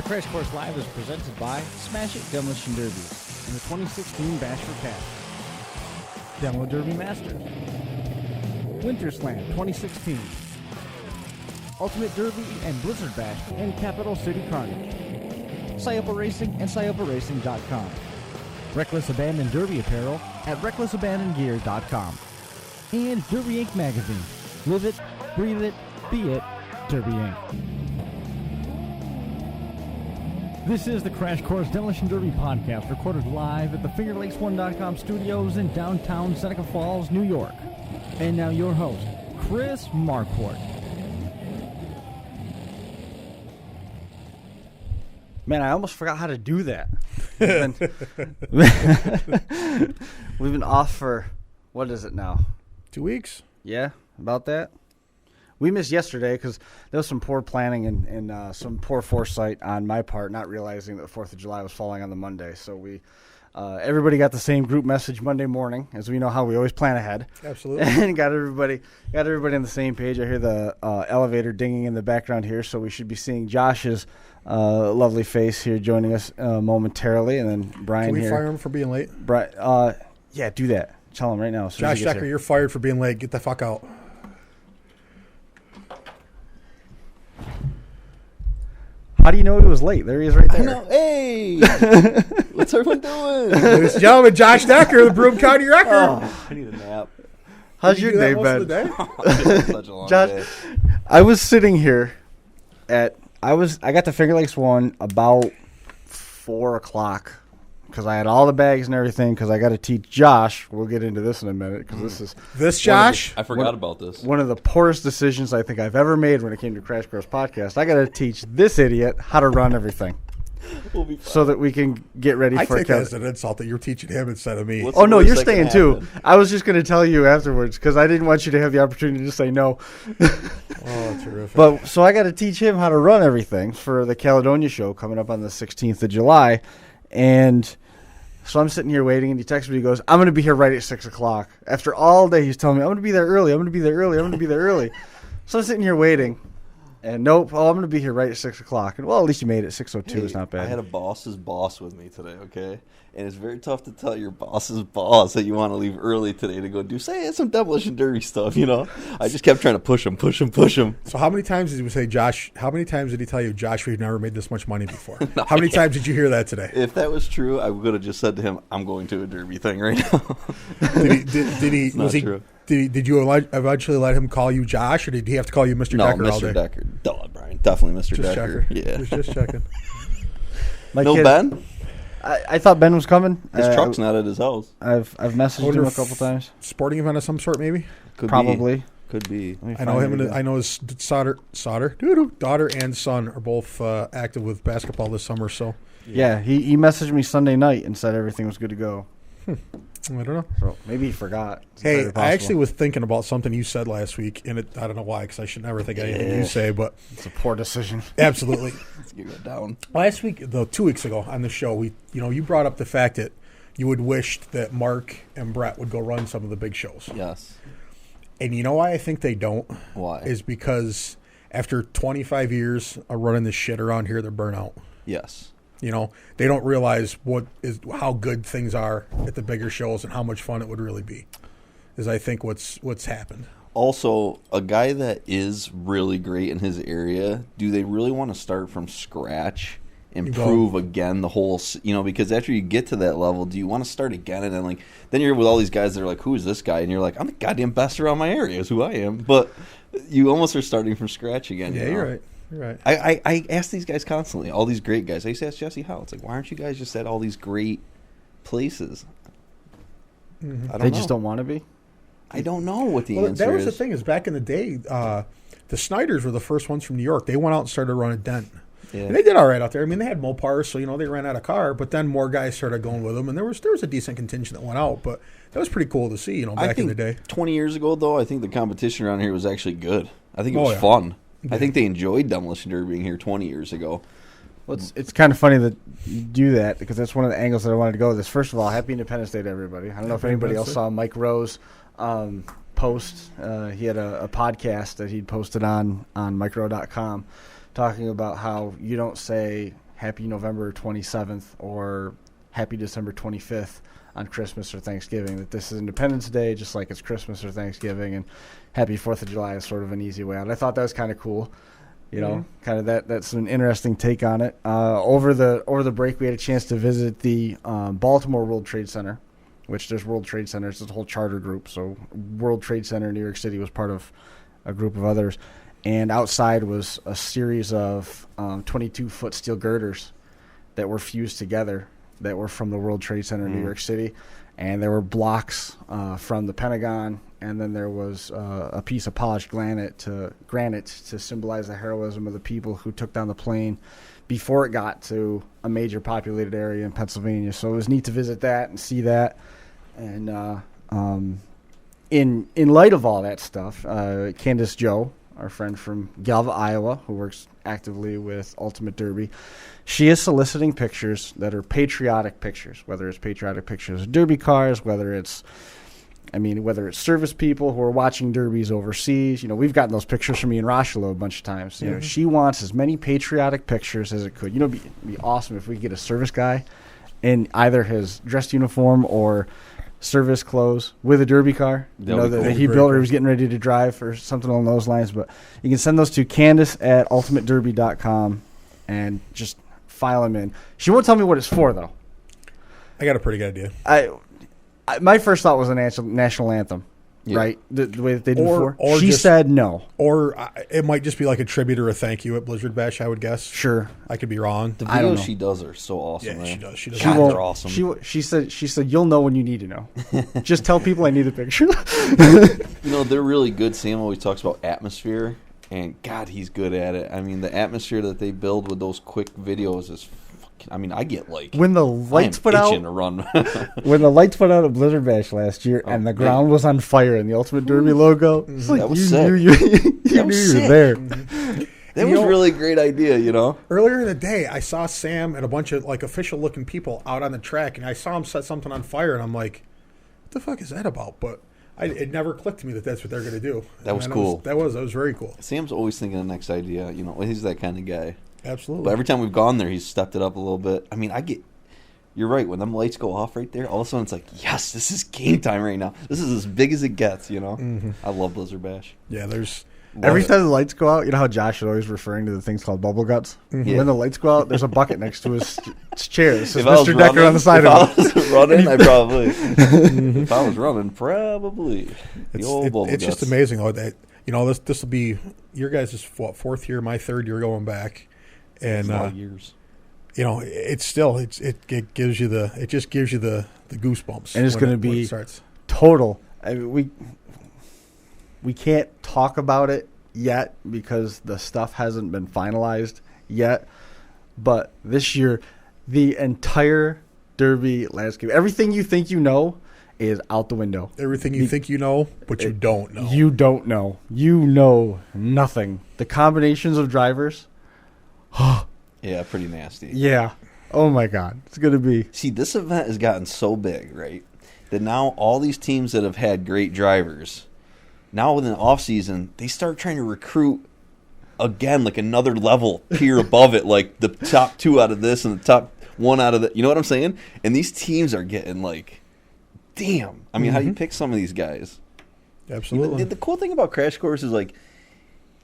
Crash Course Live is presented by Smash It Demolition Derby and the 2016 Bash for Cash. Demo Derby Masters. Winter Slam 2016. Ultimate Derby and Blizzard Bash and Capital City Carnage. Sayupa Racing and SayupaRacing.com. Reckless Abandon Derby Apparel at RecklessAbandonGear.com. And Derby Inc. Magazine. Live it, breathe it, be it, Derby Inc. This is the Crash Course Demolition Derby podcast, recorded live at the FingerLakes1.com studios in downtown Seneca Falls, New York. And now your host, Chris Marquardt. Man, I almost forgot how to do that. We've been off for, what is it now? 2 weeks? Yeah, about that. We missed yesterday because there was some poor planning and some poor foresight on my part, not realizing that the 4th of July was falling on the Monday. So we, everybody got the same group message Monday morning, as we know how we always plan ahead. Absolutely. And got everybody on the same page. I hear the elevator dinging in the background here, so we should be seeing Josh's lovely face here joining us momentarily, and then Brian here. Can we fire him for being late? Yeah, do that. Tell him right now. Josh Decker, you're fired for being late. Get the fuck out. How do you know he was late? There he is right there. I know. Hey! What's everyone doing? Ladies and gentlemen, Josh Decker, the Broome County Record. Oh, I need a nap. How's your day been? Such a long Josh, day. I was sitting here I got to Finger Lakes 1 about 4 o'clock because I had all the bags and everything because I got to teach Josh. We'll get into this in a minute because this Josh? I forgot about this. One of the poorest decisions I think I've ever made when it came to Crash Course Podcast. I got to teach this idiot how to run everything. We'll be fine. So that we can get ready I for take that as an insult that you're teaching him instead of me. What's Oh, the no, worst you're that can staying too. happen? I was just going to tell you afterwards because I didn't want you to have the opportunity to say no. Oh, terrific. But so I got to teach him how to run everything for the Caledonia show coming up on the 16th of July. And so I'm sitting here waiting, and he texts me. He goes, I'm going to be here right at 6 o'clock. After all day, he's telling me, I'm going to be there early. I'm going to be there early. I'm going to be there early. So I'm sitting here waiting. And nope, I'm going to be here right at 6 o'clock. And well, at least you made it. 6:02 is not bad. I had a boss's boss with me today, okay? And it's very tough to tell your boss's boss that you want to leave early today to go do, say, some Demolition Derby stuff, you know? I just kept trying to push him. So how many times did you say, Josh, how many times did he tell you, Josh, we've never made this much money before? No, how many times did you hear that today? If that was true, I would have just said to him, I'm going to a Derby thing right now. Did you eventually let him call you Josh, or did he have to call you Mr. Decker all day? No, Mr. Decker. Duh, Brian. Definitely Mr. Just Decker. checking. Yeah. Just checking. Ben? I thought Ben was coming. His truck's not at his house. I've messaged him a couple times. Sporting event of some sort, maybe? Probably. Could be. I know him. I know his daughter and son are both active with basketball this summer. So yeah, he messaged me Sunday night and said everything was good to go. I don't know. So maybe he forgot. Hey, I actually was thinking about something you said last week, and I don't know why, because I should never think anything you say, but it's a poor decision. Absolutely. Let's get it down. Last week, 2 weeks ago on the show, you brought up the fact that you would wish that Mark and Brett would go run some of the big shows. Yes. And you know why I think they don't? Why? Is because after 25 years of running this shit around here, they're burnt out. Yes. They don't realize how good things are at the bigger shows and how much fun it would really be. Is I think what's happened. Also, a guy that is really great in his area, do they really want to start from scratch and prove again the whole, because after you get to that level, do you want to start again? And then then you're with all these guys that are like, who is this guy? And you're like, I'm the goddamn best around my area is who I am. But you almost are starting from scratch again. Yeah, you're right. You're right. I ask these guys constantly, all these great guys. I used to ask Jesse Howe. It's like, why aren't you guys just at all these great places? Mm-hmm. I don't They know. just don't want to be? I don't know what the answer is. That was the thing, is back in the day, the Snyders were the first ones from New York. They went out and started running Dent. Yeah. And they did all right out there. I mean, they had Mopars, so, they ran out of car, but then more guys started going with them, and there was a decent contingent that went out, but that was pretty cool to see, back in the day. 20 years ago, though, I think the competition around here was actually good. I think it was fun. Yeah. I think they enjoyed Demolition Derby being here 20 years ago. Well, it's kind of funny that you do that because that's one of the angles that I wanted to go with this. First of all, happy Independence Day to everybody. I don't know if anybody else saw Mike Rowe's post. He had a podcast that he'd posted on MikeRowe.com talking about how you don't say Happy November 27th or Happy December 25th on Christmas or Thanksgiving, that this is Independence Day just like it's Christmas or Thanksgiving, and Happy 4th of July is sort of an easy way out. I thought that was kind of cool. You know, kind of that's an interesting take on it. Over the break, we had a chance to visit the Baltimore World Trade Center, which there's World Trade Centers. It's a whole charter group. So World Trade Center in New York City was part of a group of others. And outside was a series of 22-foot steel girders that were fused together that were from the World Trade Center in New York City. And there were blocks from the Pentagon, and then there was a piece of polished granite to symbolize the heroism of the people who took down the plane before it got to a major populated area in Pennsylvania. So it was neat to visit that and see that. And in light of all that stuff, Candace Joe, our friend from Galva, Iowa, who works actively with Ultimate Derby, she is soliciting pictures that are patriotic pictures, whether it's patriotic pictures of Derby cars, whether it's service people who are watching derbies overseas. You know, we've gotten those pictures from Ian Rochelo a bunch of times. You know, she wants as many patriotic pictures as it could. You know, it'd be awesome if we could get a service guy in either his dress uniform or service clothes with a derby car, that he built or he was getting ready to drive or something along those lines. But you can send those to Candace at ultimatederby.com and just file them in. She won't tell me what it's for, though. I got a pretty good idea. My first thought was a national anthem, right? The way that they did before. Or she said no. Or it might just be like a tribute or a thank you at Blizzard Bash, I would guess. Sure. I could be wrong. The videos she does are so awesome. Yeah, man. she does. She does. God, they're awesome. She said you'll know when you need to know. Just tell people I need a picture. You know, they're really good. Sam always talks about atmosphere, and God, he's good at it. I mean, the atmosphere that they build with those quick videos is I mean, I get like when the lights put out to run. when the lights put out at Blizzard Bash last year, and the ground was on fire, and the Ultimate Derby logo. It's like that was you sick. knew you were there. That was really a great idea, you know. Earlier in the day, I saw Sam and a bunch of like official-looking people out on the track, and I saw him set something on fire, and I'm like, "What the fuck is that about?" But it never clicked to me that that's what they're going to do. That was cool. That was very cool. Sam's always thinking of the next idea. You know, he's that kind of guy. Absolutely. But every time we've gone there, he's stepped it up a little bit. I mean, you're right. When them lights go off right there, all of a sudden it's like, yes, this is game time right now. This is as big as it gets, you know? Mm-hmm. I love Blizzard Bash. Yeah, every time the lights go out, you know how Josh is always referring to the things called bubble guts? Mm-hmm. Yeah. When the lights go out, there's a bucket next to his chair. It says Mr. Decker on the side of it. If I was running, I probably. If I was running, probably. It's just amazing though that, you know, this will be your guys' fourth year, my third year going back. And a lot of years. You know, it gives you the goosebumps. And it's going to be total. I mean, we can't talk about it yet because the stuff hasn't been finalized yet. But this year, the entire Derby landscape, everything you think you know, is out the window. Everything you think you know, but you don't know. You don't know. You know nothing. The combinations of drivers. Yeah, pretty nasty. Yeah. Oh, my God. It's going to be. See, this event has gotten so big, right, that now all these teams that have had great drivers, now within the offseason, they start trying to recruit, again, like another level tier above it, like the top two out of this and the top one out of that. You know what I'm saying? And these teams are getting like, damn. I mean, how do you pick some of these guys? Absolutely. The cool thing about Crash Course is like,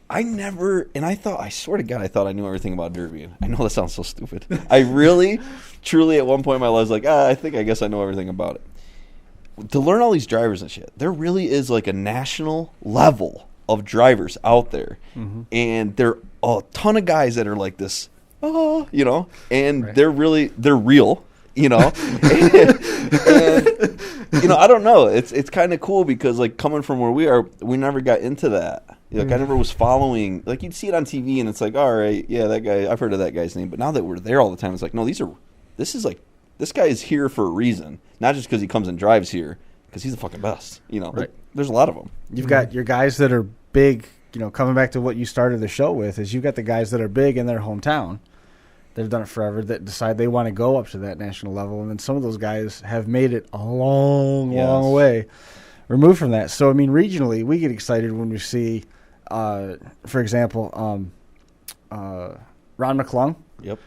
I swear to God, I thought I knew everything about Derby. I know that sounds so stupid. I really, truly, at one point in my life, was like, I guess I know everything about it. To learn all these drivers and shit, there really is like a national level of drivers out there. Mm-hmm. And there are a ton of guys that are like this, you know, and right. they're real, you know. and, you know, I don't know. It's kind of cool because, like, coming from where we are, we never got into that. Like, I never was following. Like, you'd see it on TV, and it's like, all right, yeah, that guy, I've heard of that guy's name. But now that we're there all the time, it's like, no, this guy is here for a reason. Not just because he comes and drives here, because he's the fucking best. You know, right. There's a lot of them. You've got your guys that are big, you know, coming back to what you started the show with, is you've got the guys that are big in their hometown. They've done it forever, that decide they want to go up to that national level. And then some of those guys have made it a long way removed from that. So, I mean, regionally, we get excited when we see, for example, Ron McClung. Yep.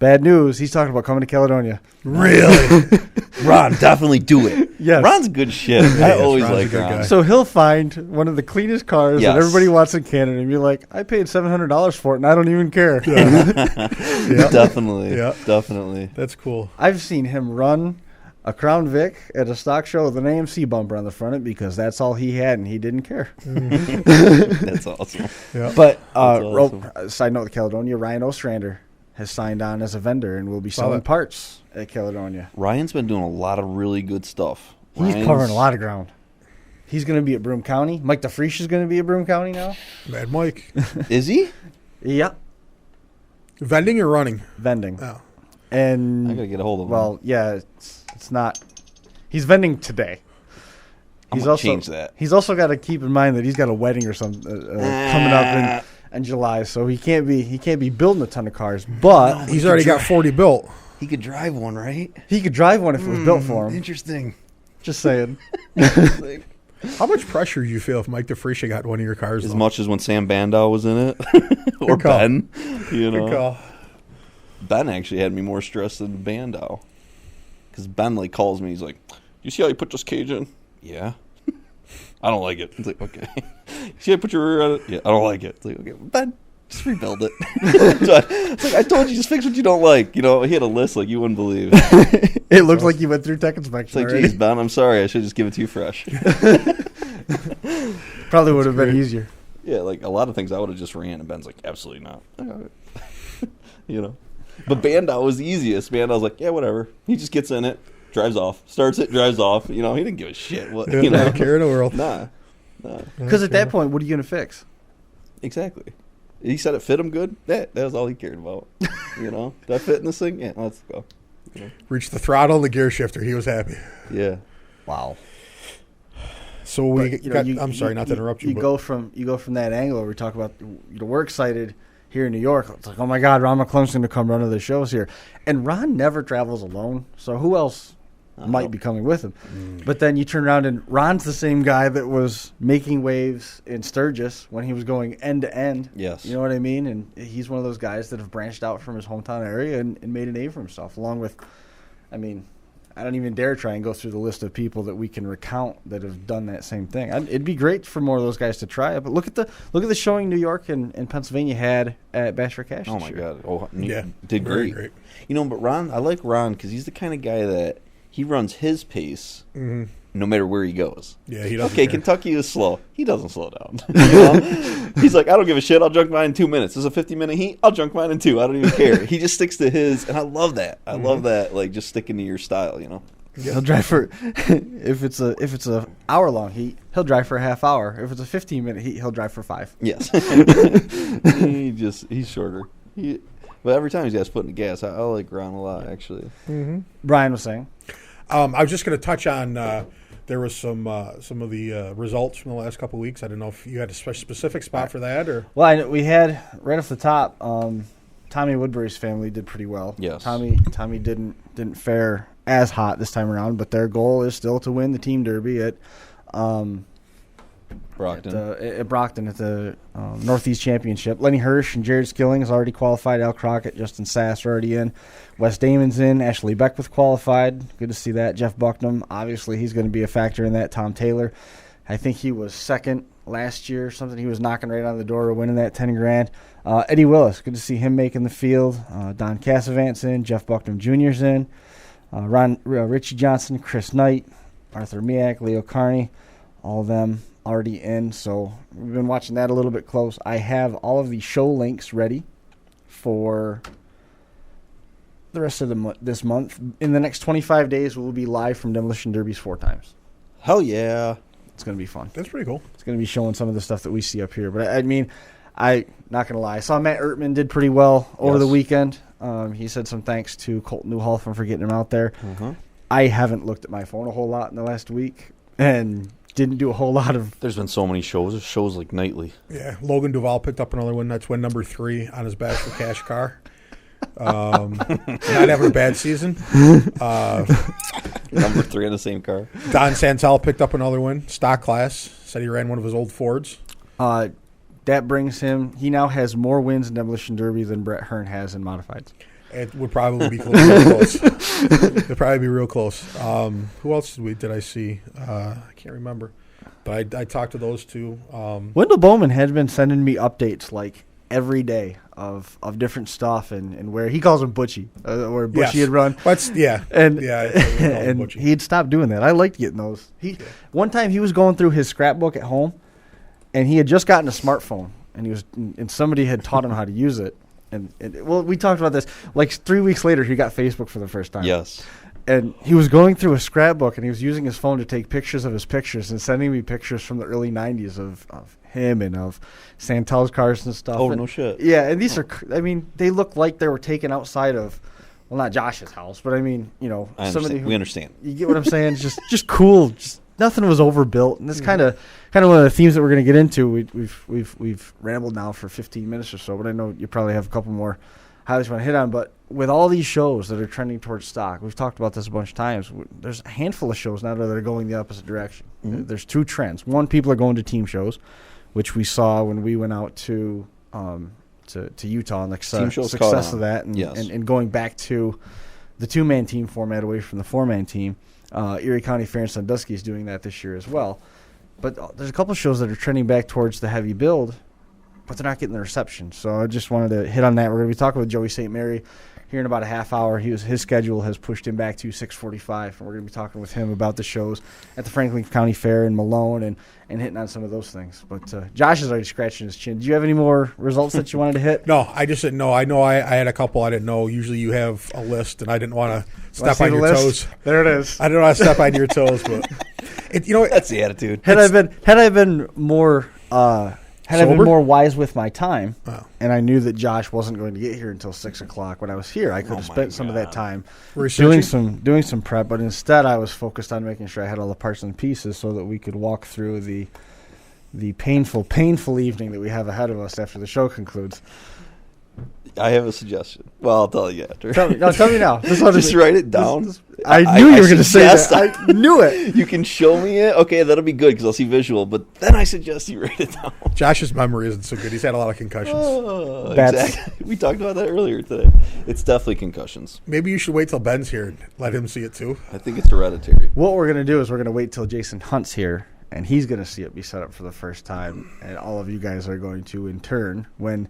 Bad news. He's talking about coming to Caledonia. Really? Ron, definitely do it. Yes. Ron's good shit. I Yes, always Ron's a like good Ron. guy. So he'll find one of the cleanest cars Yes. that everybody wants in Canada and be like, I paid $700 for it and I don't even care. Definitely. Yeah. Definitely. That's cool. I've seen him run a Crown Vic at a stock show with an AMC bumper on the front of it because that's all he had and he didn't care. That's awesome. Yeah. But That's awesome. side note, Caledonia, Ryan Ostrander has signed on as a vendor and will be selling that. parts at Caledonia. Ryan's been doing a lot of really good stuff. He's Ryan's- covering a lot of ground. He's going to be at Broome County. Mike DeFreesh is going to be at Broome County now. Mad Mike. Is he? Yep, Vending or running? vending. Oh. And I gotta get a hold of him. well, yeah, it's not. He's vending today. I'm He's gonna also change that. He's also got to keep in mind that he's got a wedding or something coming up in July, so he can't be building a ton of cars. But He's already got 40 built. He could drive one, right? he could drive one if it was built for him. Interesting. Just saying. How much pressure do you feel if Mike DeFreesia got one of your cars? As though? much as when Sam Bandow was in it, or Good call. Ben. You know, Good call. Ben actually had me more stressed than Bandow, because Ben like calls me. He's like, "You see how you put this cage in?" Yeah. I don't like it. It's like, okay. See how you put your rear on it? Yeah, I don't like it. It's like, okay, Ben, just rebuild it. So it's like, I told you, just fix what you don't like. You know, he had a list like you wouldn't believe. It looked like you went through tech inspection. It's like, already. geez, Ben, I'm sorry. I should just give it to you fresh. Probably would have been easier. Yeah, like a lot of things I would have just ran, and Ben's like, absolutely not. You know, but Bandow was the easiest. Bandow's like, yeah, whatever. He just gets in it, drives off, starts it, drives off. You know, he didn't give a shit. What Yeah, you know? not a care in the world. Nah, Because at that point, what are you going to fix? exactly. He said it fit him good. That was all he cared about. You know, did I fit in this thing? Yeah, let's go. You know? Reached the throttle and the gear shifter. He was happy. Yeah. Wow. So we But, you know, got. you- I'm sorry, not to interrupt you. You but go from that angle where we talk about we're excited here in New York. It's like, oh my God, Ron McClung's going to come run to the shows here, and Ron never travels alone. So who else might be coming with him? But then you turn around and Ron's the same guy that was making waves in Sturgis when he was going end to end. Yes. You know what I mean? And he's one of those guys that have branched out from his hometown area and made a name for himself. Along with, I mean, I don't even dare try and go through the list of people that we can recount that have done that same thing. It'd be great for more of those guys to try it. But look at the showing New York and Pennsylvania had at Bash for Cash. Oh this my year. God. Oh, Yeah, did very great. You know, but Ron, I like Ron because he's the kind of guy that he runs his pace no matter where he goes. Yeah, he doesn't Okay, care. Kentucky is slow. He doesn't slow down. You know? He's like, I don't give a shit. I'll junk mine in 2 minutes. This is a 50-minute heat. I'll junk mine in 2. I don't even care. He just sticks to his, and I love that. I love that, like just sticking to your style. You know. He'll drive for if it's a hour long heat, he'll drive for a half hour. If it's a 15-minute heat, he'll drive for 5. Yes. He's shorter. But every time he's got his foot in the gas, I like Ron a lot actually. Brian was saying. I was just going to touch on. There was some of the results from the last couple of weeks. I don't know if you had a specific spot for that or. Well, we had right off the top. Tommy Woodbury's family did pretty well. Yes. Tommy didn't fare as hot this time around, but their goal is still to win the team derby at Brockton. at Brockton at the Northeast Championship. Lenny Hirsch and Jared Skilling has already qualified. Al Crockett, Justin Sass are already in. Wes Damon's in. Ashley Beckwith qualified. Good to see that. Jeff Bucknam, obviously, he's going to be a factor in that. Tom Taylor, I think he was second last year or something. He was knocking right on the door of winning that $10,000. Eddie Willis, good to see him making the field. Don Cassavant's in. Jeff Bucknam Jr.'s in. Richie Johnson, Chris Knight, Arthur Miak, Leo Carney, all of them already in. So we've been watching that a little bit close. I have all of the show links ready for the rest of this month. In the next 25 days, we'll be live from Demolition Derbies 4 times. Hell yeah. It's going to be fun. That's pretty cool. It's going to be showing some of the stuff that we see up here. But I mean, I not going to lie. I saw Matt Ertman did pretty well over the weekend. He said some thanks to Colt Newhoff for getting him out there. I haven't looked at my phone a whole lot in the last week and didn't do a whole lot of. There's been so many shows. There's shows like nightly. Yeah, Logan Duvall picked up another one. That's win number 3 on his Bash for Cash car. Not having a bad season. Number 3 in the same car. Don Santel picked up another one. Stock class. Said he ran one of his old Fords. That brings him. He now has more wins in Demolition Derby than Brett Hearn has in modifieds. It would probably be real close. It'd probably be real close. Who else did I see? I can't remember. But I talked to those two. Wendell Bowman had been sending me updates like every day of different stuff and where he calls him Butchie, where Butchie had run. And he'd stopped doing that. I liked getting those. One time he was going through his scrapbook at home, and he had just gotten a smartphone, and somebody had taught him how to use it. And we talked about this. Like 3 weeks later, he got Facebook for the first time. Yes. And he was going through a scrapbook, and he was using his phone to take pictures of his pictures and sending me pictures from the early 90s of him and of Santel's cars and stuff. Oh, and, no shit. Yeah, and these are, I mean, they look like they were taken outside of, well, not Josh's house, but I mean, somebody who... We understand. You get what I'm saying? just cool. Just nothing was overbuilt. And that's kind of one of the themes that we're going to get into. We've rambled now for 15 minutes or so, but I know you probably have a couple more highlights you want to hit on. But with all these shows that are trending towards stock, we've talked about this a bunch of times. There's a handful of shows now that are going the opposite direction. Mm-hmm. There's two trends. One, people are going to team shows, which we saw when we went out to Utah and the success of that, and going back to the two-man team format away from the four-man team. Erie County Fair and Sandusky is doing that this year as well. But there's a couple of shows that are trending back towards the heavy build, but they're not getting the reception. So I just wanted to hit on that. We're going to be talking with Joey St. Mary here in about a half hour. His schedule has pushed him back to 6:45, and we're going to be talking with him about the shows at the Franklin County Fair in Malone and hitting on some of those things. But Josh is already scratching his chin. Do you have any more results that you wanted to hit? No, I just didn't know. I know I had a couple I didn't know. Usually you have a list, and I didn't want to step on your toes. There it is. I didn't want to step on your toes, but that's the attitude. Had I been more wise with my time, and I knew that Josh wasn't going to get here until 6 o'clock when I was here, I could have spent some of that time doing some prep. But instead, I was focused on making sure I had all the parts and pieces so that we could walk through the painful evening that we have ahead of us after the show concludes. I have a suggestion. Well, I'll tell you after. Tell me now. Just write it down. I knew you were going to say that. I knew it. You can show me it. Okay, that'll be good because I'll see visual. But then I suggest you write it down. Josh's memory isn't so good. He's had a lot of concussions. Exactly. We talked about that earlier today. It's definitely concussions. Maybe you should wait till Ben's here and let him see it too. I think it's hereditary. What we're going to do is we're going to wait till Jason Hunt's here, and he's going to see it be set up for the first time. And all of you guys are going to, in turn, when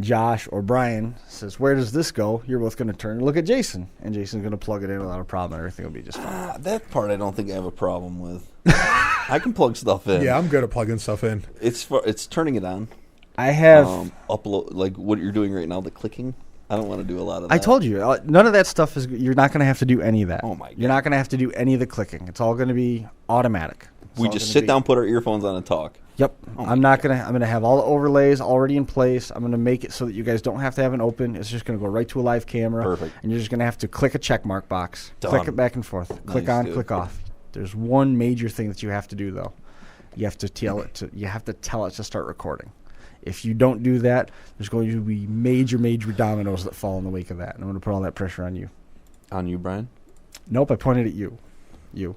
Josh or Brian says, "Where does this go?" you're both going to turn and look at Jason, and Jason's going to plug it in without a problem, and everything will be just fine. That part I don't think I have a problem with. I can plug stuff in. Yeah, I'm good at plugging stuff in. It's turning it on. I have upload like what you're doing right now, the clicking. I don't want to do a lot of that. I told you, none of that stuff is. You're not going to have to do any of that. Oh my God. You're not going to have to do any of the clicking. It's all going to be automatic. We just sit down, put our earphones on, and talk. Yep. I'm gonna have all the overlays already in place. I'm gonna make it so that you guys don't have to have it open. It's just gonna go right to a live camera. Perfect. And you're just gonna have to click a check mark box. Done. Click it back and forth. Click on, click off. There's one major thing that you have to do though. You have to tell it to start recording. If you don't do that, there's going to be major dominoes that fall in the wake of that. And I'm gonna put all that pressure on you. On you, Brian? Nope, I pointed at you. You.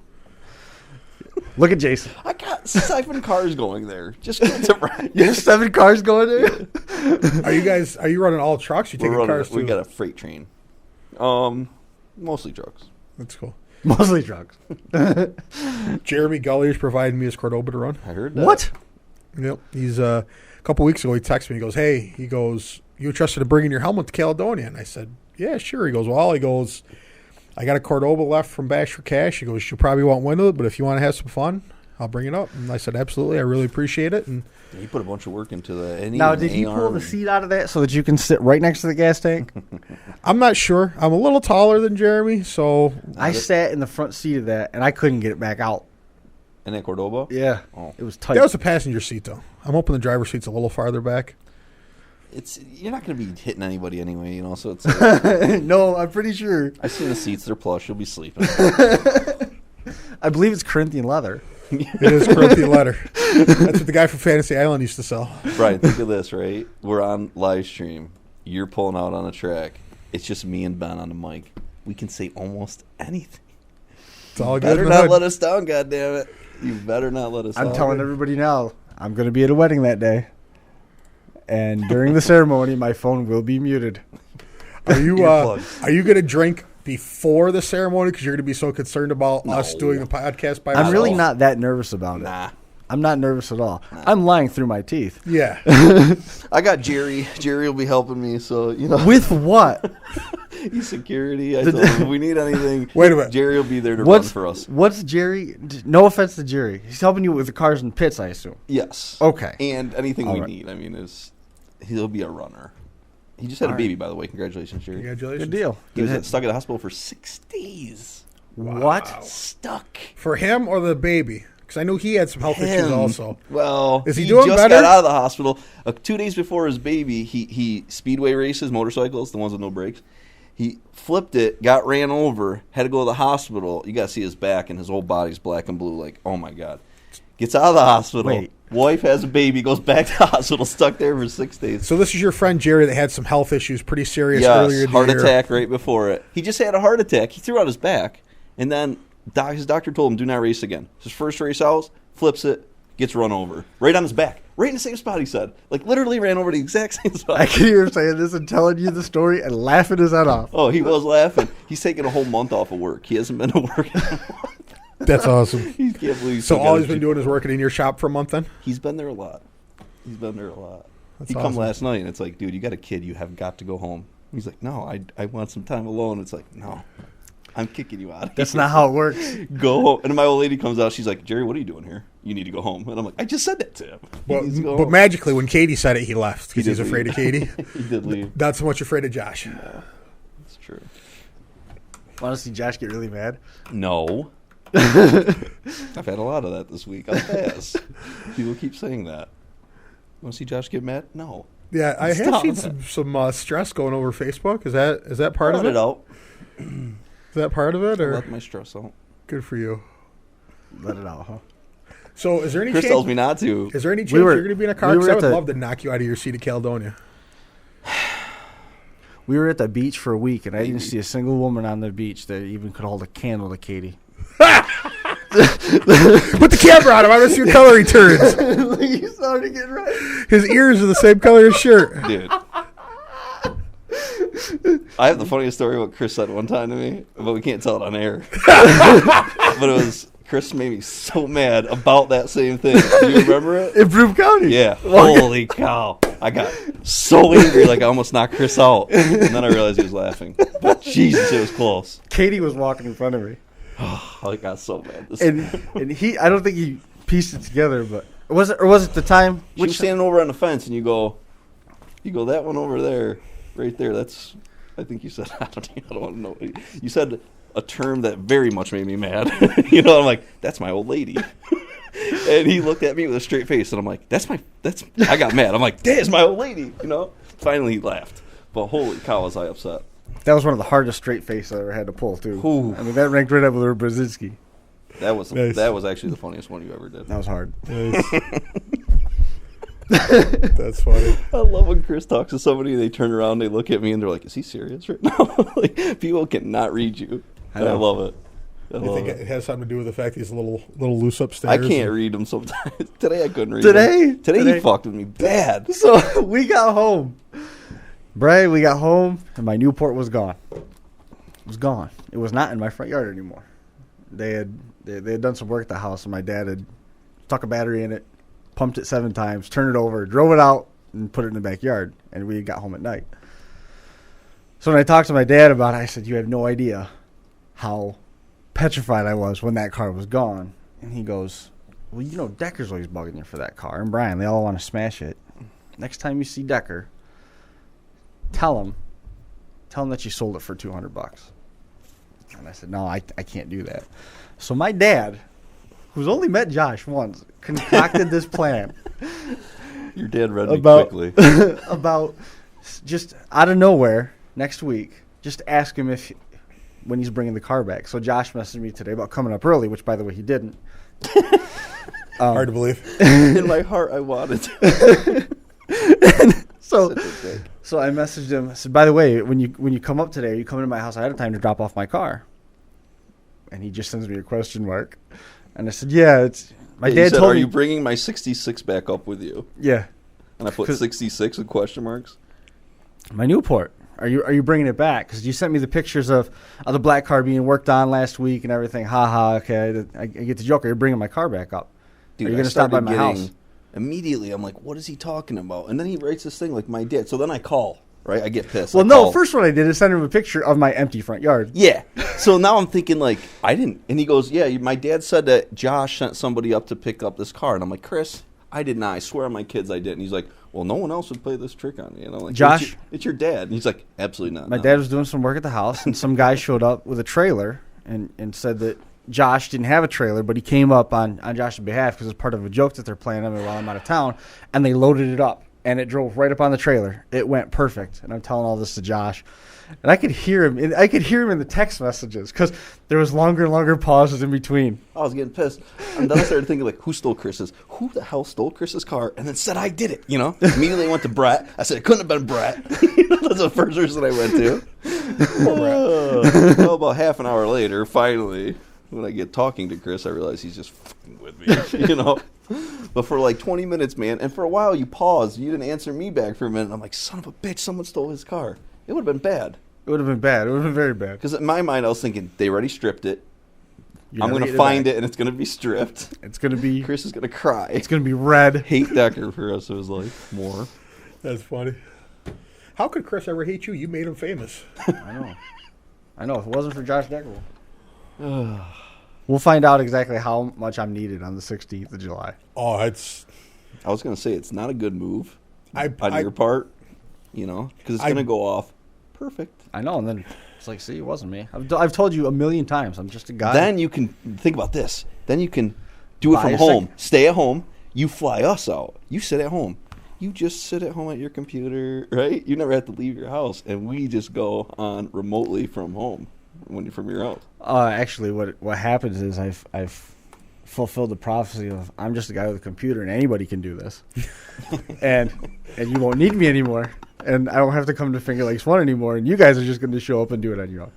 Look at Jason. I got 7 cars going there. Just get to Brian. You have 7 cars going there? Are you running all trucks? You taking cars too? We got a freight train. Mostly trucks. That's cool. Mostly trucks. Jeremy Gullier's providing me his Cordoba to run. I heard that. What? Yep. He's a couple weeks ago he texted me. He goes, "Hey," he goes, "you interested in bringing your helmet to Caledonia?" And I said, "Yeah, sure." He goes, "Well," he goes, "I got a Cordoba left from Bash for Cash." He goes, "You probably won't win it, but if you want to have some fun, I'll bring it up." And I said, "Absolutely, I really appreciate it." And he put a bunch of work into that. Now, did he pull the seat out of that so that you can sit right next to the gas tank? I'm not sure. I'm a little taller than Jeremy, so I sat in the front seat of that, and I couldn't get it back out. In that Cordoba? Yeah. Oh. It was tight. That was the passenger seat, though. I'm hoping the driver's seat's a little farther back. You're not going to be hitting anybody anyway, so it's... No, I'm pretty sure. I've seen the seats. They're plush. You'll be sleeping. I believe it's Corinthian leather. It is Corinthian leather. That's what the guy from Fantasy Island used to sell. Right, think of this, right? We're on live stream. You're pulling out on a track. It's just me and Ben on the mic. We can say almost anything. It's all you good. Better not let us down, goddammit. You better not let us down. I'm telling everybody now, I'm going to be at a wedding that day. And during the ceremony, my phone will be muted. Are you Earplugs. are you going to drink before the ceremony because you're going to be so concerned about us doing the podcast by ourselves? I'm really not that nervous about it. Nah. I'm not nervous at all. I'm lying through my teeth. Yeah. I got Jerry. Jerry will be helping me, so, you know. With what? He's security. I told him if we need anything, Wait a minute. Jerry will be there to run for us. What's Jerry? No offense to Jerry. He's helping you with the cars and pits, I assume. Yes. Okay. And anything All we right. need. I mean, he'll be a runner. He just had a baby, by the way. Congratulations, Jerry. Congratulations. Good deal. He was stuck at the hospital for 6 days. What? Stuck. For him or the baby? Because I knew he had some health issues also. Well, Is he doing just better? got out of the hospital. 2 days before his baby, he speedway races, motorcycles, the ones with no brakes. He flipped it, got ran over, had to go to the hospital. You got to see his back, and his whole body's black and blue. Like, oh, my God. Gets out of the hospital. Wait. Wife has a baby, goes back to the hospital, stuck there for 6 days. So this is your friend Jerry that had some health issues pretty serious earlier in the heart year. attack right before it. He just had a heart attack. He threw out his back, and then his doctor told him, do not race again. His first race out, flips it, gets run over. Right on his back. Right in the same spot, he said. Like, literally ran over the exact same spot. I can hear him saying this and telling you the story and laughing his head off. Oh, he was laughing. He's taking a whole month off of work. He hasn't been to work in a month. That's awesome. He can't believe So all he's been doing is working in your shop for a month then? He's been there a lot. He That's come awesome. last night, and it's like, dude, you got a kid. You have got to go home. He's like, no, I want some time alone. It's like, no, I'm kicking you out. That's not how it works. Go home. And my old lady comes out. She's like, Jerry, what are you doing here? You need to go home. And I'm like, I just said that to him. He needs to go But home. magically, when Katie said it, he left because He he's did afraid leave. of Katie. He did leave. Not so much afraid of Josh. It's true. Want to see Josh get really mad? No. I've had a lot of that this week. I'll pass. People keep saying that. Want to see Josh get mad? No. Yeah, I have Stop seen that. some stress going over Facebook. Is that part of Let it? it out. Is that part of it, or Let my stress out. good for you? Let it out, huh? So, is there any Chris chance? tells me not to. Is there any chance We were- you're going to be in a car? we 'Cause were I at would the- love to knock you out of your seat at Caledonia. We were at the beach for a week, and I didn't see a single woman on the beach that even could hold a candle to Katie. Put the camera on him. I want to see what color he turns. He's starting to get right. His ears are the same color as his shirt. Dude. I have the funniest story what Chris said one time to me, but we can't tell it on air. But it was, Chris made me so mad about that same thing. Do you remember it? In Broome County. Yeah. Holy cow. I got so angry, like I almost knocked Chris out. And then I realized he was laughing. But Jesus, it was close. Katie was walking in front of me. I got so mad. And he, I don't think he pieced it together, but was it the time? She was standing over on the fence, and you go, that one over there, right there. That's, I think you said, I don't want to know. You said a term that very much made me mad. I'm like, that's my old lady. And he looked at me with a straight face, and I'm like, I got mad. I'm like, that's my old lady. Finally he laughed. But holy cow, was I upset. That was one of the hardest straight faces I ever had to pull, too. Ooh. I mean, that ranked right up with Brzezinski. That was Nice. that was actually the funniest one you ever did. That was hard. That's funny. I love when Chris talks to somebody, they turn around, they look at me, and they're like, is he serious right now? Like, people cannot read you. I And I know. love it. I think it has something to do with the fact he's a little loose upstairs. I can't read them sometimes. Today I couldn't read Today? them. Today he fucked with me bad. So we got home. Brian, we got home, and my Newport was gone. It was gone. It was not in my front yard anymore. They had done some work at the house, and my dad had stuck a battery in it, pumped it 7 times, turned it over, drove it out, and put it in the backyard, and we got home at night. So when I talked to my dad about it, I said, you have no idea how petrified I was when that car was gone. And he goes, well, Decker's always bugging you for that car. And Brian, they all want to smash it. Next time you see Decker, tell him that you sold it for $200. And I said, no, I can't do that. So my dad, who's only met Josh once, concocted this plan Your dad read me about quickly. about just out of nowhere next week. Just ask him when he's bringing the car back. So Josh messaged me today about coming up early, which by the way he didn't. Hard to believe. In my heart, I wanted to. So Such a dick. So I messaged him. I said, by the way, when you come up today, are you coming to my house ahead of time to drop off my car? And he just sends me a question mark. And I said, yeah, it's my He dad said, told are me. you bringing my 66 back up with you? Yeah, And I put 'Cause- 66 with question marks. my Newport. Are you bringing it back? Because you sent me the pictures of the black car being worked on last week and everything. Okay, I get the joke. Are you bringing my car back up? Dude, are you going to stop by my house? Immediately, I'm like, what is he talking about? And then he writes this thing like my dad. So then I call, right? I get pissed. Well, no, first what I did is send him a picture of my empty front yard. Yeah. So now I'm thinking like, I didn't. And he goes, yeah, my dad said that Josh sent somebody up to pick up this car. And I'm like, Chris, I did not. I swear on my kids I did. And he's like, well, no one else would play this trick on you. And I'm like, Josh? It's your dad. And he's like, absolutely not. My dad was doing some work at the house, and some guy showed up with a trailer and said that Josh didn't have a trailer, but he came up on Josh's behalf because it's part of a joke that they're playing on me while I'm out of town, and they loaded it up, and it drove right up on the trailer. It went perfect, and I'm telling all this to Josh. And I could hear him. I could hear him in the text messages because there was longer and longer pauses in between. I was getting pissed. And then I started thinking, like, who stole Chris's? Who the hell stole Chris's car? And then said I did it, you know? Immediately I went to Brett. I said, it couldn't have been Brett. That's the first person I went to. Well, about half an hour later, finally, when I get talking to Chris, I realize he's just fucking with me, you know? But for like 20 minutes, man, and for a while you paused. You didn't answer me back for a minute. I'm like, son of a bitch, someone stole his car. It would have been bad. It would have been bad. It would have been very bad. Because in my mind, I was thinking, they already stripped it. I'm going to find it, and it's going to be stripped. It's going to be... Chris is going to cry. It's going to be red. Hate Decker for the rest of his life more. That's funny. How could Chris ever hate you? You made him famous. I know. If it wasn't for Josh Decker. We'll find out exactly how much I'm needed on the 16th of July. Oh, it's... I was going to say, it's not a good move on I your part, you know, because it's going to go off perfect. I know, and then it's like, see, it wasn't me. I've told you a million times. I'm just a guy. Then you can think about this. Then you can do it Buy from a home. second. Stay at home. You fly us out. You sit at home. You just sit at home at your computer, right? You never have to leave your house, and we just go on remotely from home when you're from your house. Actually, what happens is I've fulfilled the prophecy of I'm just a guy with a computer, and anybody can do this, and you won't need me anymore. And I don't have to come to Finger Lakes 1 anymore, and you guys are just going to show up and do it on your own.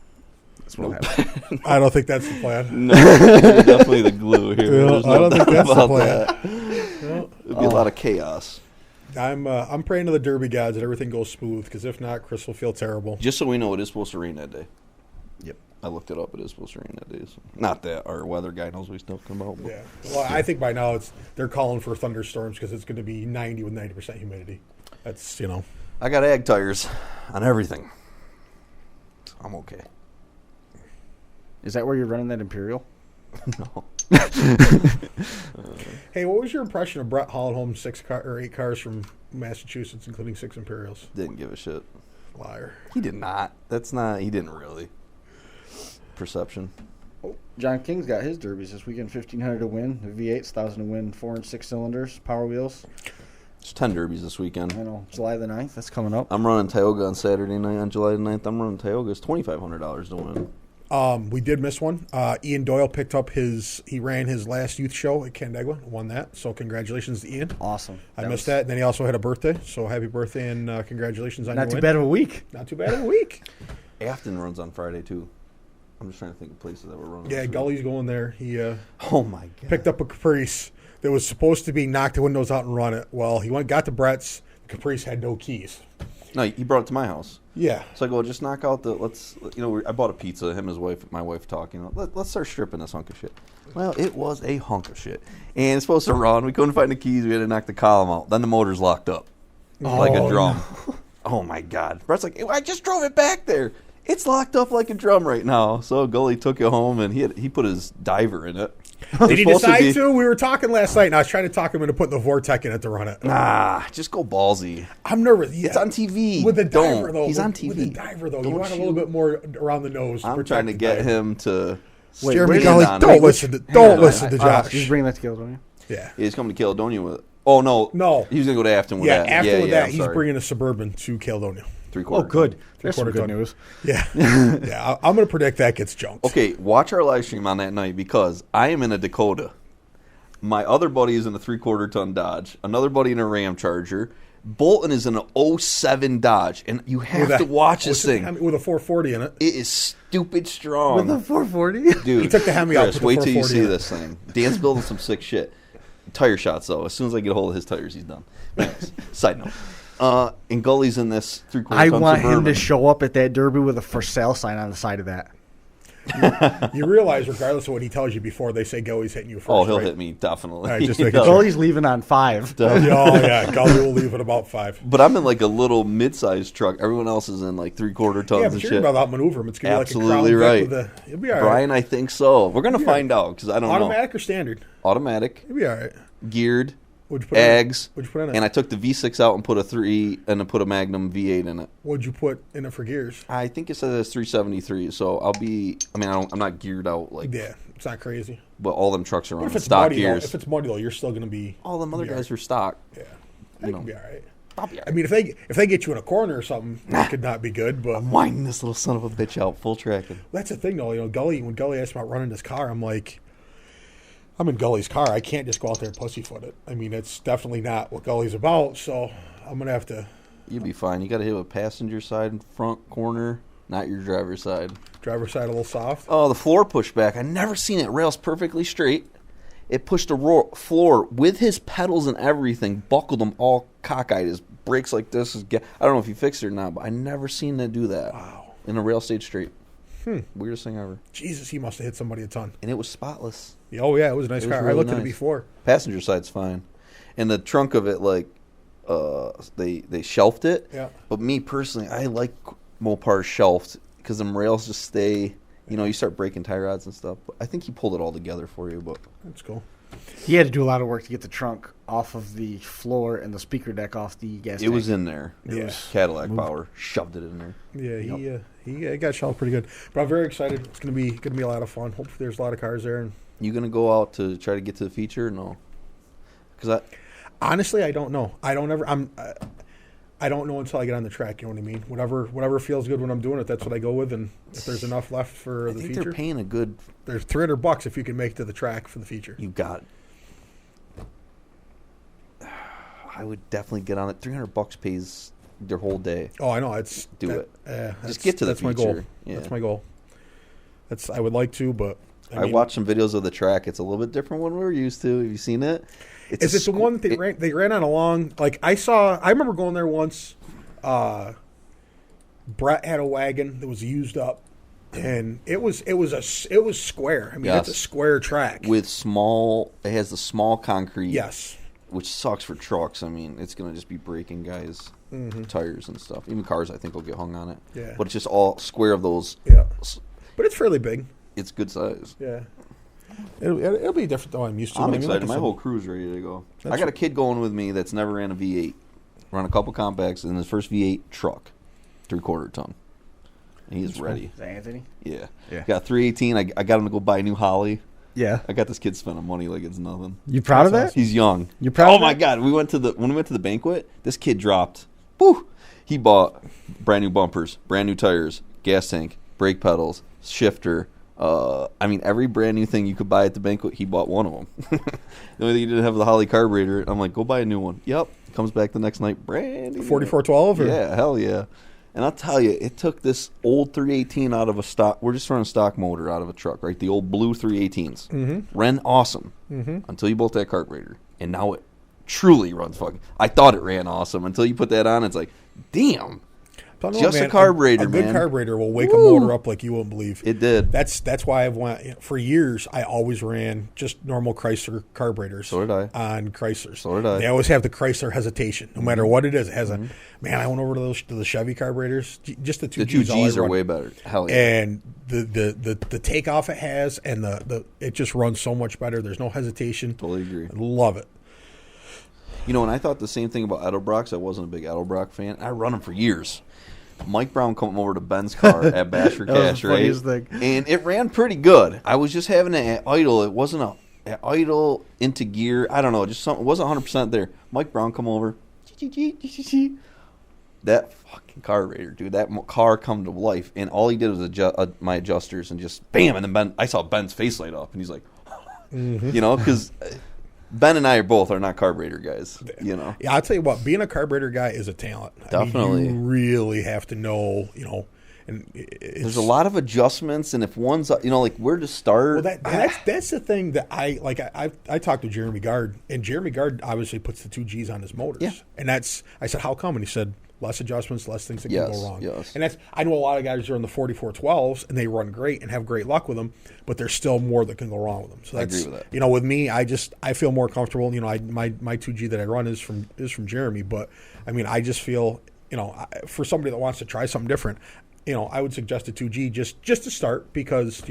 That's what happened. I don't think that's the plan. No, you're definitely the glue here. Yeah, There's I don't think that's the about plan. that. It'd be a lot of chaos. I'm praying to the Derby gods that everything goes smooth, because if not, Chris will feel terrible. Just so we know, it is supposed to rain that day. Yep. I looked it up. It is supposed to rain that day. So. Not that our weather guy knows what he's talking about. But. Yeah. Well, I think by now they're calling for thunderstorms because it's going to be 90 with 90% humidity. That's, you know. I got ag tires on everything. So I'm okay. Is that where you're running that Imperial? No. Hey, what was your impression of Brett hauling home 8 cars from Massachusetts, including 6 Imperials? Didn't give a shit. Liar. He did not. He didn't really. Perception. Oh, John King's got his derbies this weekend. 1,500 to win. The V8's 1,000 to win. 4 and 6 cylinders. Power wheels. There's 10 derbies this weekend. I know. July the 9th. That's coming up. I'm running Tioga on Saturday night on July the 9th. I'm running Tioga. It's $2,500 to win. We did miss one. Ian Doyle picked up he ran his last youth show at Canandaigua, won that. So congratulations to Ian. Awesome. I missed that. And then he also had a birthday. So happy birthday and congratulations on your Not too win. bad of a week. Not too bad of a week. Afton runs on Friday, too. I'm just trying to think of places that we're running. Yeah, Gully's going there. He Oh, my God. picked up a Caprice that was supposed to be knock the windows out and run it. Well, he got to Brett's. The Caprice had no keys. No, he brought it to my house. Yeah. So I go, just knock out I bought a pizza, him and his wife, my wife talking. Let's start stripping this hunk of shit. Well, it was a hunk of shit. And it's supposed to run. We couldn't find the keys. We had to knock the column out. Then the motor's locked up like a drum. No. Oh, my God. Brett's like, I just drove it back there. It's locked up like a drum right now. So Gully took it home, and he put his diver in it. Did he decide to? We were talking last night, and I was trying to talk him into putting the Vortec in it to run it. Nah, just go ballsy. I'm nervous. Yeah. It's on TV. With the diver, though. He's on TV. With the diver, though. You Don't want a little bit more around the nose. I'm trying to get him to... Jeremy wait, Gully, on don't it. listen to Josh. He's bringing that to Caledonia. Yeah. He's coming to Caledonia with it. Oh, no. No. He was going to go to Afton with Yeah, that. after that, I'm he's sorry. bringing a Suburban to Caledonia. 3/4. Oh, good. That's some Three-quarter good ton. news. Yeah. Yeah, I'm going to predict that gets junked. Okay, watch our live stream on that night because I am in a Dakota. My other buddy is in a 3/4 ton Dodge. Another buddy in a Ram Charger. Bolton is in an 07 Dodge. And you have to watch this thing. With a 440 in it. It is stupid strong. With a 440? Dude, He took the Hemi out, Chris, put the wait till you 440 see in it. this thing. Dan's building some sick shit. Tire shots, though. As soon as I get a hold of his tires, he's done. Anyways, side note. And Gully's in this 3/4 I ton want him Suburban. to show up at that Derby with a for sale sign on the side of that. You realize, regardless of what he tells you before, they say Gully's hitting you first. Oh, he'll right? hit me, definitely. All right, just He making does. sure. Gully's leaving on 5. Oh, yeah. Gully will leave at about 5. But I'm in like a little mid-sized truck. Everyone else is in like 3/4 tons Yeah, and but you're shit. about to outmaneuver him. It's going to be Absolutely like a right. Crown Vic with a... You'll be all right. Brian, I think so. We're going to Yeah. find out because I don't Automatic or standard? know. Automatic, You'll be all right. geared, What'd you put in it? Ags, What'd you put in it? and I took the V6 out and put a 3 and I put a Magnum V8 in it. What'd you put in it for gears? I think it says it's 373, so I'm not geared out like, Yeah, it's not crazy. but all them trucks are But on if it's stock muddy, though, gears. if it's muddy though, you're still going to be. All them other be all guys right. are stock. Yeah, You they know. can be all right. I'll be all I right. mean, if they get you in a corner or something, that could not be good. But I'm winding this little son of a bitch out full tracking. that's the thing, though. When Gully asked about running his car, I'm like, I'm in Gully's car. I can't just go out there and pussyfoot it. I mean, it's definitely not what Gully's about. So I'm gonna have to You'll be fine. You got to hit a passenger side and front corner, not your driver's side. driver's side a little soft. Oh, the floor pushed back. I never seen it. Rails perfectly straight. It pushed the floor with his pedals and everything, buckled them all cockeyed. His brakes like this. I don't know if he fixed it or not, but I never seen it do that. Wow, In a rail stage straight. Weirdest thing ever. Jesus, he must have hit somebody a ton. And it was spotless. Oh yeah, it was a nice It was car. I really looked at it nice. before. Passenger side's fine. And the trunk of it, like, they shelved it. Yeah. But me personally, I like Mopar shelved because them rails just stay. You know, you start breaking tie rods and stuff. But I think he pulled it all together for you. But That's cool. He had to do a lot of work to get the trunk off of the floor and the speaker deck off the gas it tank. was in there. Yeah. It was Cadillac power. Shoved it in there. Yeah, he got shelved pretty good. But I'm very excited. It's gonna be a lot of fun. Hopefully, there's a lot of cars there. And You gonna go out to try to get to the feature? No. Because honestly, I don't know. I don't know until I get on the track. You know what I mean? Whatever feels good when I'm doing it, that's what I go with. And if there's enough left for I the think feature, they're paying a good. there's $300 if you can make it to the track for the feature. You got. I would definitely get on it. $300 pays their whole day. Oh, I know. It's Do it. That's, get to the that's my goal. feature. Yeah. That's my goal. I would like to, but I watched some videos of the track. It's a little bit different than we're used to. Have you seen it? Is it the one that they ran on a long? Like I remember going there once. Brett had a wagon that was used up, and it was square. I mean, Yes. it's a square track. with small? It has the small concrete. Yes. Which sucks for trucks. I mean, it's gonna just be breaking guys' tires and stuff. Even cars, I think, will get hung on it. Yeah. But it's just all square of those. Yeah. But it's fairly big. It's good size. Yeah. It'll be different than I'm used to. I'm but I mean, excited. like I My said, whole crew's ready to go. I That's got a what- kid going with me that's never ran a V8. Run a couple compacts and his first V8 truck, 3/4 ton. And he's ready. Is that Anthony? Yeah. Yeah. Got 318. I got him to go buy a new Holly. Yeah. I got this kid spending money like it's nothing. You proud of that? He's young. You proud Oh of my that? god! When we went to the banquet, this kid dropped. Woo! He bought brand new bumpers, brand new tires, gas tank, brake pedals, shifter. I mean, every brand new thing you could buy at the banquet, he bought one of them. The only thing he didn't have was the Holly carburetor. I'm like, go buy a new one. Yep. Comes back the next night, brand new. 4412 or Yeah, hell yeah. And I'll tell you, it took this old 318 out of a stock. We're just running a stock motor out of a truck, right? The old blue 318s. Mm-hmm. Ran awesome until you bolt that carburetor. And now it truly runs fucking. I thought it ran awesome until you put that on. It's like, damn. Don't know, Just a man, carburetor, a good man. carburetor will wake Woo. a motor up like you wouldn't believe. It did. That's why I've went for years. I always ran just normal Chrysler carburetors. So did I. On Chryslers. So did I. They always have the Chrysler hesitation, no matter what it is. It has a man. I went over to the Chevy carburetors. Just the two The two Gs. all I Gs are run. way better. Hell yeah. And the takeoff it has, and the it just runs so much better. There's no hesitation. Totally agree. I love it. You know, and I thought the same thing about Edelbrocks. I wasn't a big Edelbrock fan. I run them for years. Mike Brown come over to Ben's car at Basher That was Cash, the right? funniest thing. And it ran pretty good. I was just having it at idle. It wasn't at idle into gear. I don't know. Just something. It wasn't 100% there. Mike Brown come over. That fucking carburetor, dude. That car come to life. And all he did was adjust my adjusters and just bam. And then I saw Ben's face light up. And he's like, you know, because Ben and I are not carburetor guys, you know. Yeah, I'll tell you what, being a carburetor guy is a talent. I Definitely. mean, you really have to know, And there's a lot of adjustments, and if one's, like where to start. Well, that's the thing that I talked to Jeremy Gard, and Jeremy Gard obviously puts the 2Gs on his motors. Yeah. And I said, how come? And he said, less adjustments, less things that can go wrong. Yes. And I know a lot of guys who are in the 4412s, and they run great and have great luck with them, but there's still more that can go wrong with them. So I agree with that. With me, I feel more comfortable. My 2G that I run is from Jeremy, but I mean, I just feel, for somebody that wants to try something different, I would suggest a 2G just to start because,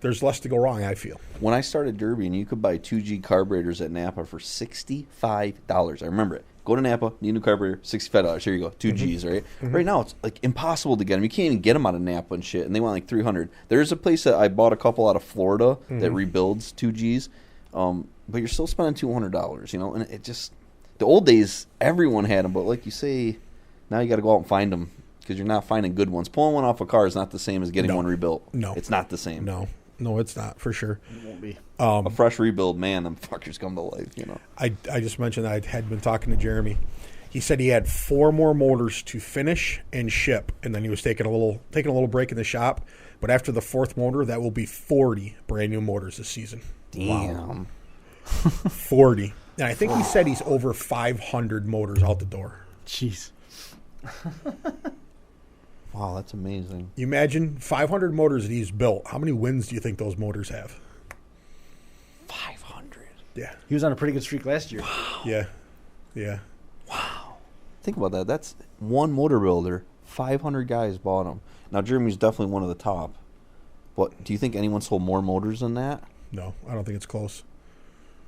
there's less to go wrong, I feel. When I started derbying, you could buy 2G carburetors at Napa for $65. I remember it. Go to Napa, need a new carburetor, $65. Here you go, 2Gs, right? Mm-hmm. Right now, it's like impossible to get them. You can't even get them out of Napa and shit, and they want like $300. There's a place that I bought a couple out of Florida that rebuilds 2Gs, but you're still spending $200, and it just, the old days, everyone had them, but like you say, now you got to go out and find them because you're not finding good ones. Pulling one off a car is not the same as getting one rebuilt. No. It's not the same. No, it's not, for sure. It won't be. A fresh rebuild, man, them fuckers come to life, I just mentioned that I had been talking to Jeremy. He said he had 4 more motors to finish and ship, and then he was taking a little break in the shop. But after the 4th motor, that will be 40 brand new motors this season. Damn. Wow. 40. And I think he said he's over 500 motors out the door. Jeez. Wow, that's amazing. You imagine 500 motors that he's built. How many wins do you think those motors have? 500. Yeah. He was on a pretty good streak last year. Wow. Yeah. Wow. Think about that. That's one motor builder. 500 guys bought them. Now, Jeremy's definitely one of the top. But do you think anyone sold more motors than that? No, I don't think it's close.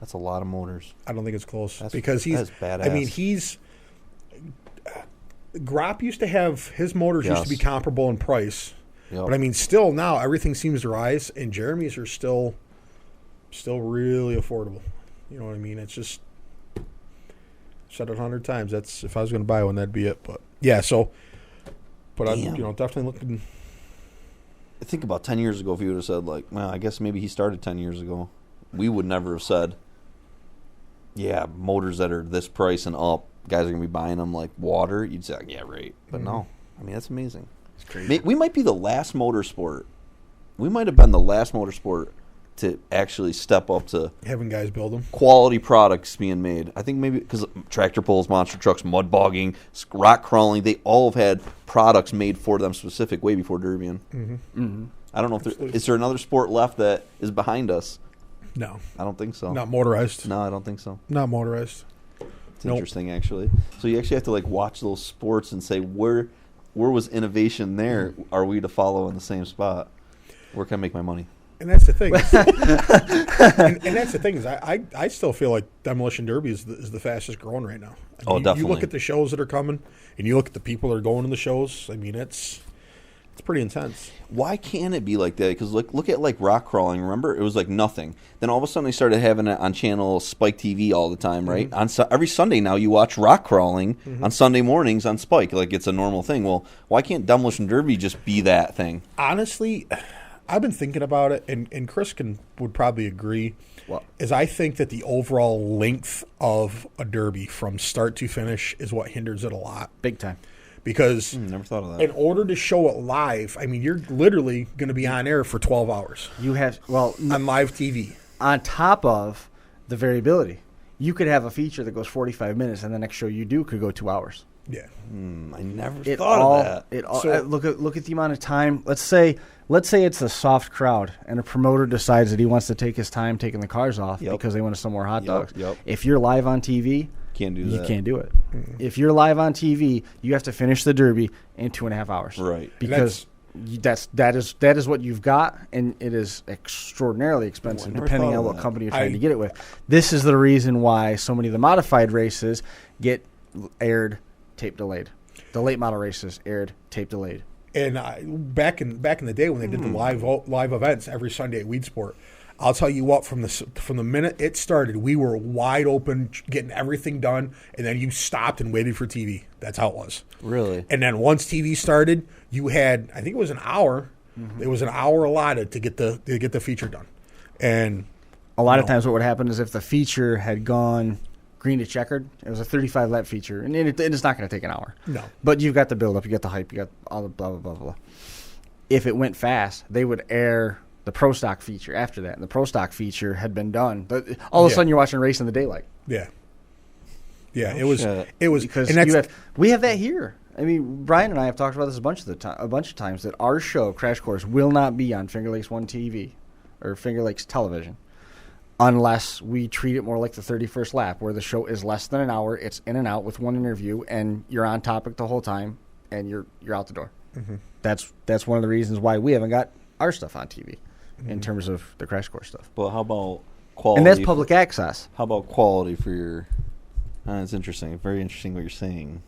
That's a lot of motors. I don't think it's close. That's badass. I mean, Gropp used to have, his motors used to be comparable in price. Yep. But I mean, still now everything seems to rise, and Jeremy's are still really affordable. You know what I mean? It's just, said it 100 times. That's, if I was going to buy one, that'd be it. But yeah, but I'm definitely looking. Think about 10 years ago, if you would have said, like, well, I guess maybe he started 10 years ago, we would never have said, yeah, motors that are this price and up, guys are going to be buying them like water. You'd say, yeah, right. But no. I mean, that's amazing. It's crazy. We might be the last motorsport. We might have been the last motorsport to actually step up to having guys build them. Quality products being made. I think maybe because tractor pulls, monster trucks, mud bogging, rock crawling, they all have had products made for them specific way before derbying. Mm-hmm. Mm-hmm. I don't know if is there another sport left that is behind us? No. I don't think so. Not motorized. No, I don't think so. Not motorized. It's interesting, actually. So you actually have to like watch those sports and say where was innovation there? Are we to follow in the same spot? Where can I make my money? And that's the thing. and that's the thing is I still feel like Demolition Derby is the fastest growing right now. Definitely. You look at the shows that are coming, and you look at the people that are going to the shows. I mean, it's pretty intense. Why can't it be like that? Because look at like rock crawling. Remember, it was like nothing. Then all of a sudden they started having it on channel Spike TV all the time, right? Mm-hmm. Every Sunday now you watch rock crawling on Sunday mornings on Spike, like it's a normal thing. Well, why can't Demolition Derby just be that thing? Honestly, I've been thinking about it, and Chris would probably agree. Well, is I think that the overall length of a derby from start to finish is what hinders it a lot. Big time. Because never thought of that. In order to show it live, I mean, you're literally going to be on air for 12 hours. You have, on live TV. On top of the variability, you could have a feature that goes 45 minutes, and the next show you do could go 2 hours. Yeah. I never thought of that. Look at the amount of time. Let's say it's a soft crowd, and a promoter decides that he wants to take his time taking the cars off because they want to sell more hot dogs. Yep. If you're live on TV, you can't do it. Mm-hmm. If you're live on TV, you have to finish the derby in 2.5 hours. Right. Because that is what you've got, and it is extraordinarily expensive depending on what company you're trying to get it with. This is the reason why so many of the modified races get aired tape delayed. The late model races aired tape delayed. And back in the day when they did the live events every Sunday at Weed Sport, I'll tell you what, from the minute it started, we were wide open, getting everything done, and then you stopped and waited for TV. That's how it was. Really? And then once TV started, you had, I think it was an hour. Mm-hmm. It was an hour allotted to get the feature done. And a lot of times what would happen is if the feature had gone green to checkered, it was a 35 lap feature, and it's not going to take an hour. No. But you've got the build up, you got the hype, you got all the blah, blah, blah, blah. if it went fast, they would air the Pro Stock feature after that. And the Pro Stock feature had been done. But all of a sudden, you're watching a race in the daylight. Yeah. Yeah, Oh, it was Because and we have that here. I mean, Brian and I have talked about this a bunch of times, that our show, Crash Course, will not be on Finger Lakes 1 TV or Finger Lakes Television unless we treat it more like the 31st lap, where the show is less than an hour, it's in and out with one interview, and you're on topic the whole time, and you're out the door. Mm-hmm. That's one of the reasons why we haven't got our stuff on TV in terms of the Crash Course stuff. But how about quality? And that's public access. How about quality for your? It's interesting. Very interesting what you're saying.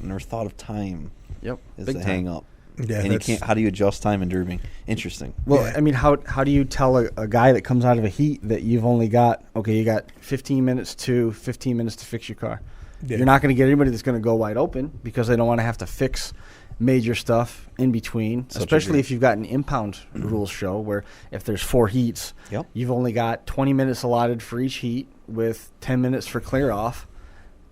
I never thought of time. Yep, Is big the time. hang up. Yeah, and you can't. How do you adjust time in derby? Interesting. Well, Yeah. I mean, how do you tell a guy that comes out of a heat that you've only got, you got 15 minutes to fix your car? Yeah. You're not going to get anybody that's going to go wide open because they don't want to have to fix major stuff in between, especially if you've got an impound rules show where if there's 4 heats, Yep. you've only got 20 minutes allotted for each heat with 10 minutes for clear off.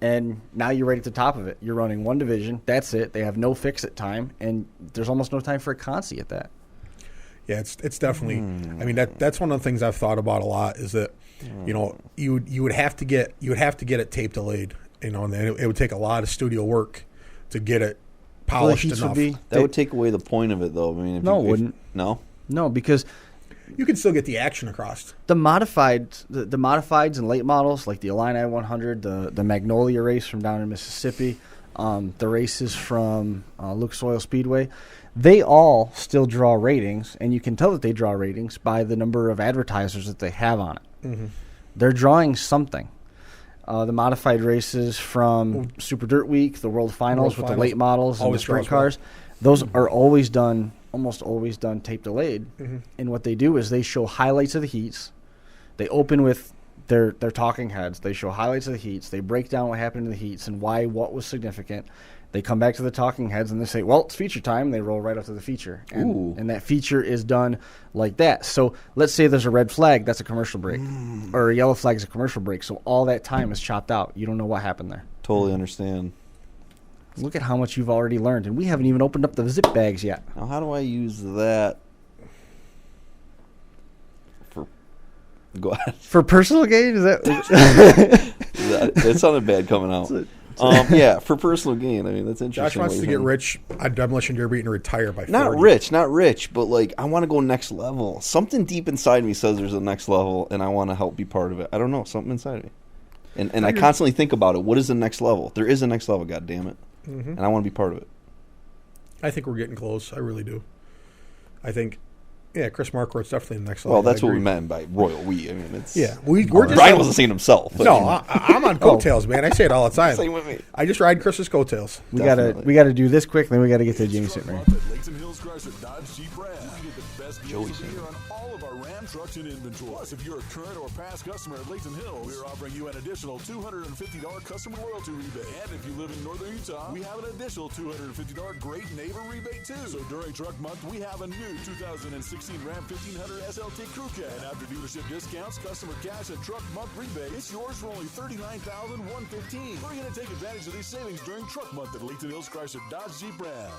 And now you're right at the top of it. You're running one division. That's it. They have no fix-it time, and there's almost no time for a consi at that. Yeah, it's definitely. I mean, that's one of the things I've thought about a lot is that you would have to get it tape delayed, and it would take a lot of studio work to get it polished heats enough. That would take away the point of it, though. I mean, It wouldn't. No, because You can still get the action across. the modifieds and late models like the Illini 100, the Magnolia race from down in Mississippi, the races from Lucas Oil Speedway, they all still draw ratings, and you can tell that they draw ratings by the number of advertisers that they have on it. Mm-hmm. They're drawing something. The modified races from Super Dirt Week, the World Finals with the late models and the Always sprint draws cars, those are almost always done tape delayed. Mm-hmm. And what they do is they show highlights of the heats. They open with their talking heads. They show highlights of the heats. They break down what happened in the heats and what was significant. They come back to the talking heads and they say, well, it's feature time. And they roll right up to the feature. And that feature is done like that. So let's say there's a red flag. That's a commercial break. Or a yellow flag is a commercial break. So all that time is chopped out. You don't know what happened there. Totally understand. Look at how much you've already learned. And we haven't even opened up the zip bags yet. Now, how do I use that? Go ahead. For personal gain? Is that... That sounded bad coming out. Yeah, for personal gain. I mean, that's interesting. Josh wants to get rich at Demolition Derby and retire by 40. Not rich, but like I want to go next level. Something deep inside me says there's a next level, and I want to help be part of it. I don't know, something inside me, and I constantly think about it. What is the next level? There is a next level. God damn it, and I want to be part of it. I think we're getting close. I really do. I think, Chris Marquardt's definitely the next level. Well, that's I what we agree. meant by royal we. I mean, it's we're just Brian wasn't saying himself. But No, I'm on coattails, man. I say it all the time. Same with me. I just ride Chris's coattails. We gotta do this quick, then we gotta get to Jamie Sitmer. Layton Hills Chrysler Dodge Jeep Ram. You get the best deals of the year on all of our Ram trucks in inventory. Plus, if you're a current or past customer at Layton Hills, we're offering you an additional $250 customer loyalty rebate. And if you live in northern Utah, we have an additional $250 Great Neighbor rebate too. So during Truck Month, we have a new 2016 Ram 1500 SLT Crew Cab. And after dealership discounts, customer cash, and Truck Month rebate, it's yours for only $39,115. We're going to take advantage of these savings during Truck Month at Layton Hills Chrysler Dodge Jeep Ram.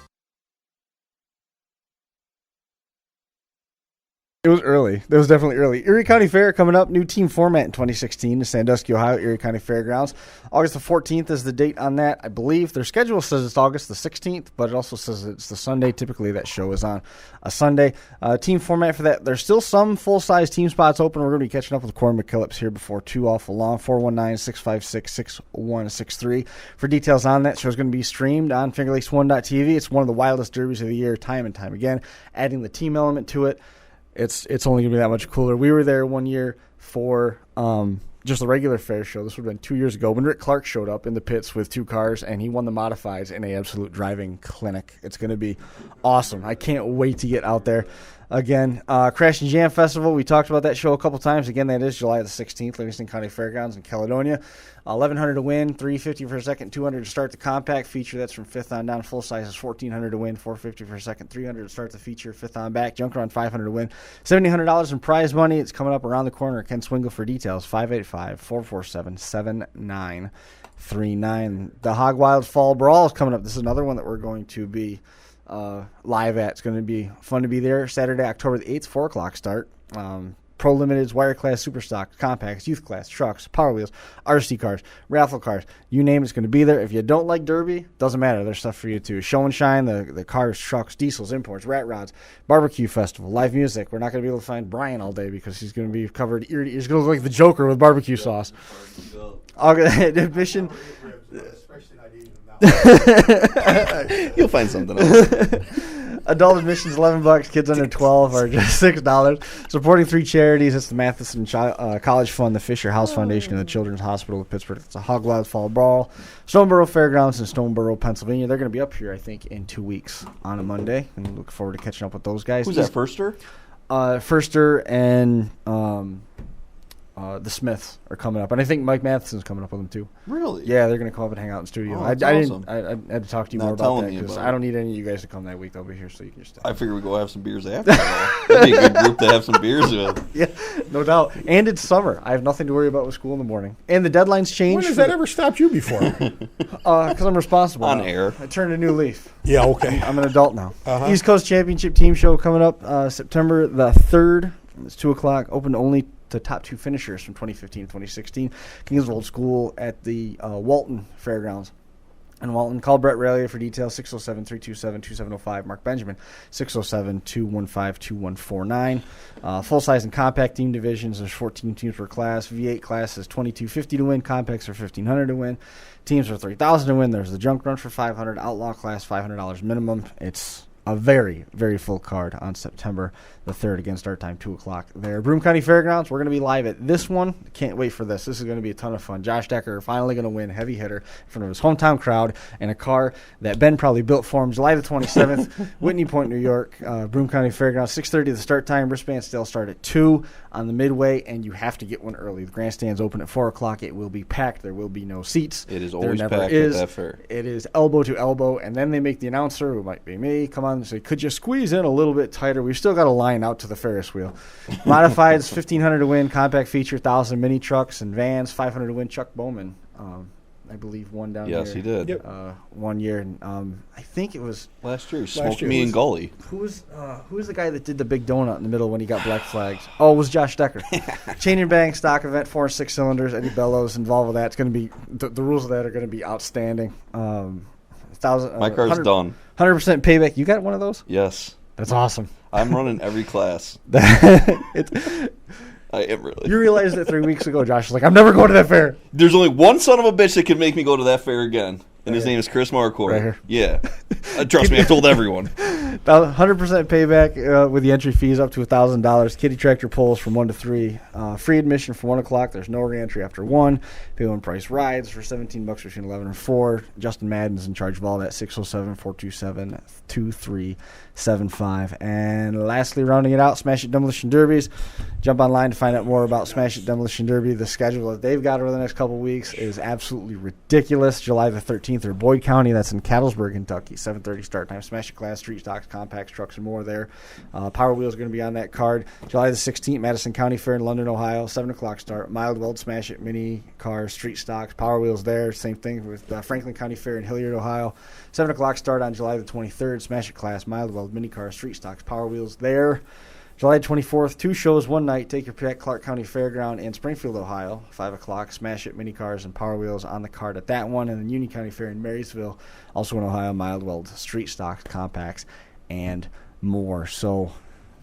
It was early. That was definitely early. Erie County Fair coming up. New team format in 2016 to Sandusky, Ohio, Erie County Fairgrounds. August the 14th is the date on that, I believe. Their schedule says it's August the 16th, but it also says it's the Sunday. Typically, that show is on a Sunday. Team format for that. There's still some full-size team spots open. We're going to be catching up with Corey McKillips here before too awful long. 419-656-6163. For details on that, show is going to be streamed on FingerLakes1.tv. It's one of the wildest derbies of the year, time and time again. Adding the team element to it. It's only going to be that much cooler. We were there one year for just the regular fair show. This would have been 2 years ago when Rick Clark showed up in the pits with 2 cars, and he won the modifieds in an absolute driving clinic. It's going to be awesome. I can't wait to get out there. Again, Crash and Jam Festival, we talked about that show a couple times. Again, that is July the 16th, Livingston County Fairgrounds in Caledonia. $1,100 to win, $350 for a second, $200 to start the compact feature. That's from 5th on down. Full size is $1,400 to win, $450 for a second, $300 to start the feature, 5th on back. Junk around $500 to win, $1,700 in prize money. It's coming up around the corner. Ken Swingle for details, 585-447-7939. The Hog Wild Fall Brawl is coming up. This is another one that we're going to be live at. It's going to be fun to be there. Saturday, October the 8th, 4 o'clock start. Pro Limiteds, Wire Class, Super Stock, Compacts, Youth Class, Trucks, Power Wheels, RC cars, raffle cars. You name it's going to be there. If you don't like Derby, doesn't matter. There's stuff for you too. Show and shine, the cars, trucks, diesels, imports, rat rods, barbecue festival, live music. We're not going to be able to find Brian all day because he's going to be covered ear to ear. He's going to look like the Joker with barbecue sauce. Admission. You'll find something else. Adult admission's $11. Kids under 12 are just $6. Supporting 3 charities. It's the Matheson College Fund, the Fisher House Foundation, and the Children's Hospital of Pittsburgh. It's a Hog Wild Fall Brawl. Stoneboro Fairgrounds in Stoneboro, Pennsylvania. They're going to be up here, I think, in 2 weeks on a Monday. And we look forward to catching up with those guys. Who's that, Firster? Firster and the Smiths are coming up. And I think Mike Matheson's coming up with them, too. Really? Yeah, they're going to come up and hang out in studio. Oh, I that's awesome. had to talk to you more about that because I don't need any of you guys to come that week. They'll be here so you can just I figure we go have some beers after. That'd be a good group to have some beers with. Yeah, no doubt. And it's summer. I have nothing to worry about with school in the morning. And the deadline's changed. When has that ever stopped you before? Because I'm responsible On now. air. I turned a new leaf. Yeah, okay. I'm an adult now. Uh-huh. East Coast Championship Team Show coming up September the 3rd. It's 2 o'clock. Open only to top 2 finishers from 2015 and 2016. Kingswold School at the Walton Fairgrounds. And Walton, call Brett Rallier for details, 607-327-2705. Mark Benjamin, 607-215-2149. Full-size and compact team divisions, there's 14 teams per class. V8 class is $22.50 to win. Compacts are $1,500 to win. Teams are $3,000 to win. There's the junk run for $500. Outlaw class, $500 minimum. It's a very, very full card on September the 3rd again, start time 2 o'clock there. Broome County Fairgrounds, we're going to be live at this one. Can't wait for this. This is going to be a ton of fun. Josh Decker finally going to win heavy hitter in front of his hometown crowd in a car that Ben probably built for him. July the 27th, Whitney Point, New York, Broome County Fairgrounds, 6:30 the start time. Wristbands still start at 2 on the midway, and you have to get one early. The grandstands open at 4 o'clock. It will be packed. There will be no seats. It is There always never packed is. at that fair. It is elbow to elbow, and then they make the announcer, who might be me, come on and say, could you squeeze in a little bit tighter? We've still got a line out to the Ferris wheel. Modifieds, $1,500 to win. Compact feature, 1,000 mini trucks and vans, $500 to win. Chuck Bowman, I believe, won down here. Yes, he did. Yep. 1 year. And, I think it was Last year, he smoked year me was- and Gully. who was the guy that did the big donut in the middle when he got black flags? Oh, it was Josh Decker. Chain and bang stock event, 4 and 6 cylinders. Eddie Bellows involved with that. It's going to be the rules of that are going to be outstanding. My car's done. 100% payback. You got one of those? Yes. That's awesome. I'm running every class. It's, I am really. you realized that 3 weeks ago. Josh was like, I'm never going to that fair. There's only one son of a bitch that can make me go to that fair again, and his name is Chris Marcourt. Right here. Yeah. Trust me, I've told everyone. 100% payback with the entry fees up to $1,000. Kitty tractor pulls from 1 to 3. Free admission from 1 o'clock. There's no reentry after 1. Pay one price rides for $17 between 11 and 4. Justin Madden's in charge of all that. 607-427-2375. And lastly, rounding it out, Smash It Demolition Derbies. Jump online to find out more about Smash It Demolition Derby. The schedule that they've got over the next couple weeks is absolutely ridiculous. July the 13th, or Boyd County. That's in Cattlesburg, Kentucky. 7:30 start time. Smash It class, street stocks, compacts, trucks, and more there. Power Wheels are going to be on that card. July the 16th, Madison County Fair in London, Ohio. 7 o'clock start. Mild Weld, Smash It, mini cars, street stocks, Power Wheels there. Same thing with Franklin County Fair in Hilliard, Ohio. 7 o'clock start on July the 23rd. Smash It class, Mild Weld, mini cars, street stocks, Power Wheels there. July 24th, 2 shows, 1 night. Take your pick. Clark County Fairground in Springfield, Ohio. 5 o'clock. Smash It, mini cars, and Power Wheels on the card at that one. And then Union County Fair in Marysville, also in Ohio. Mild Weld, street stocks, compacts, and more. So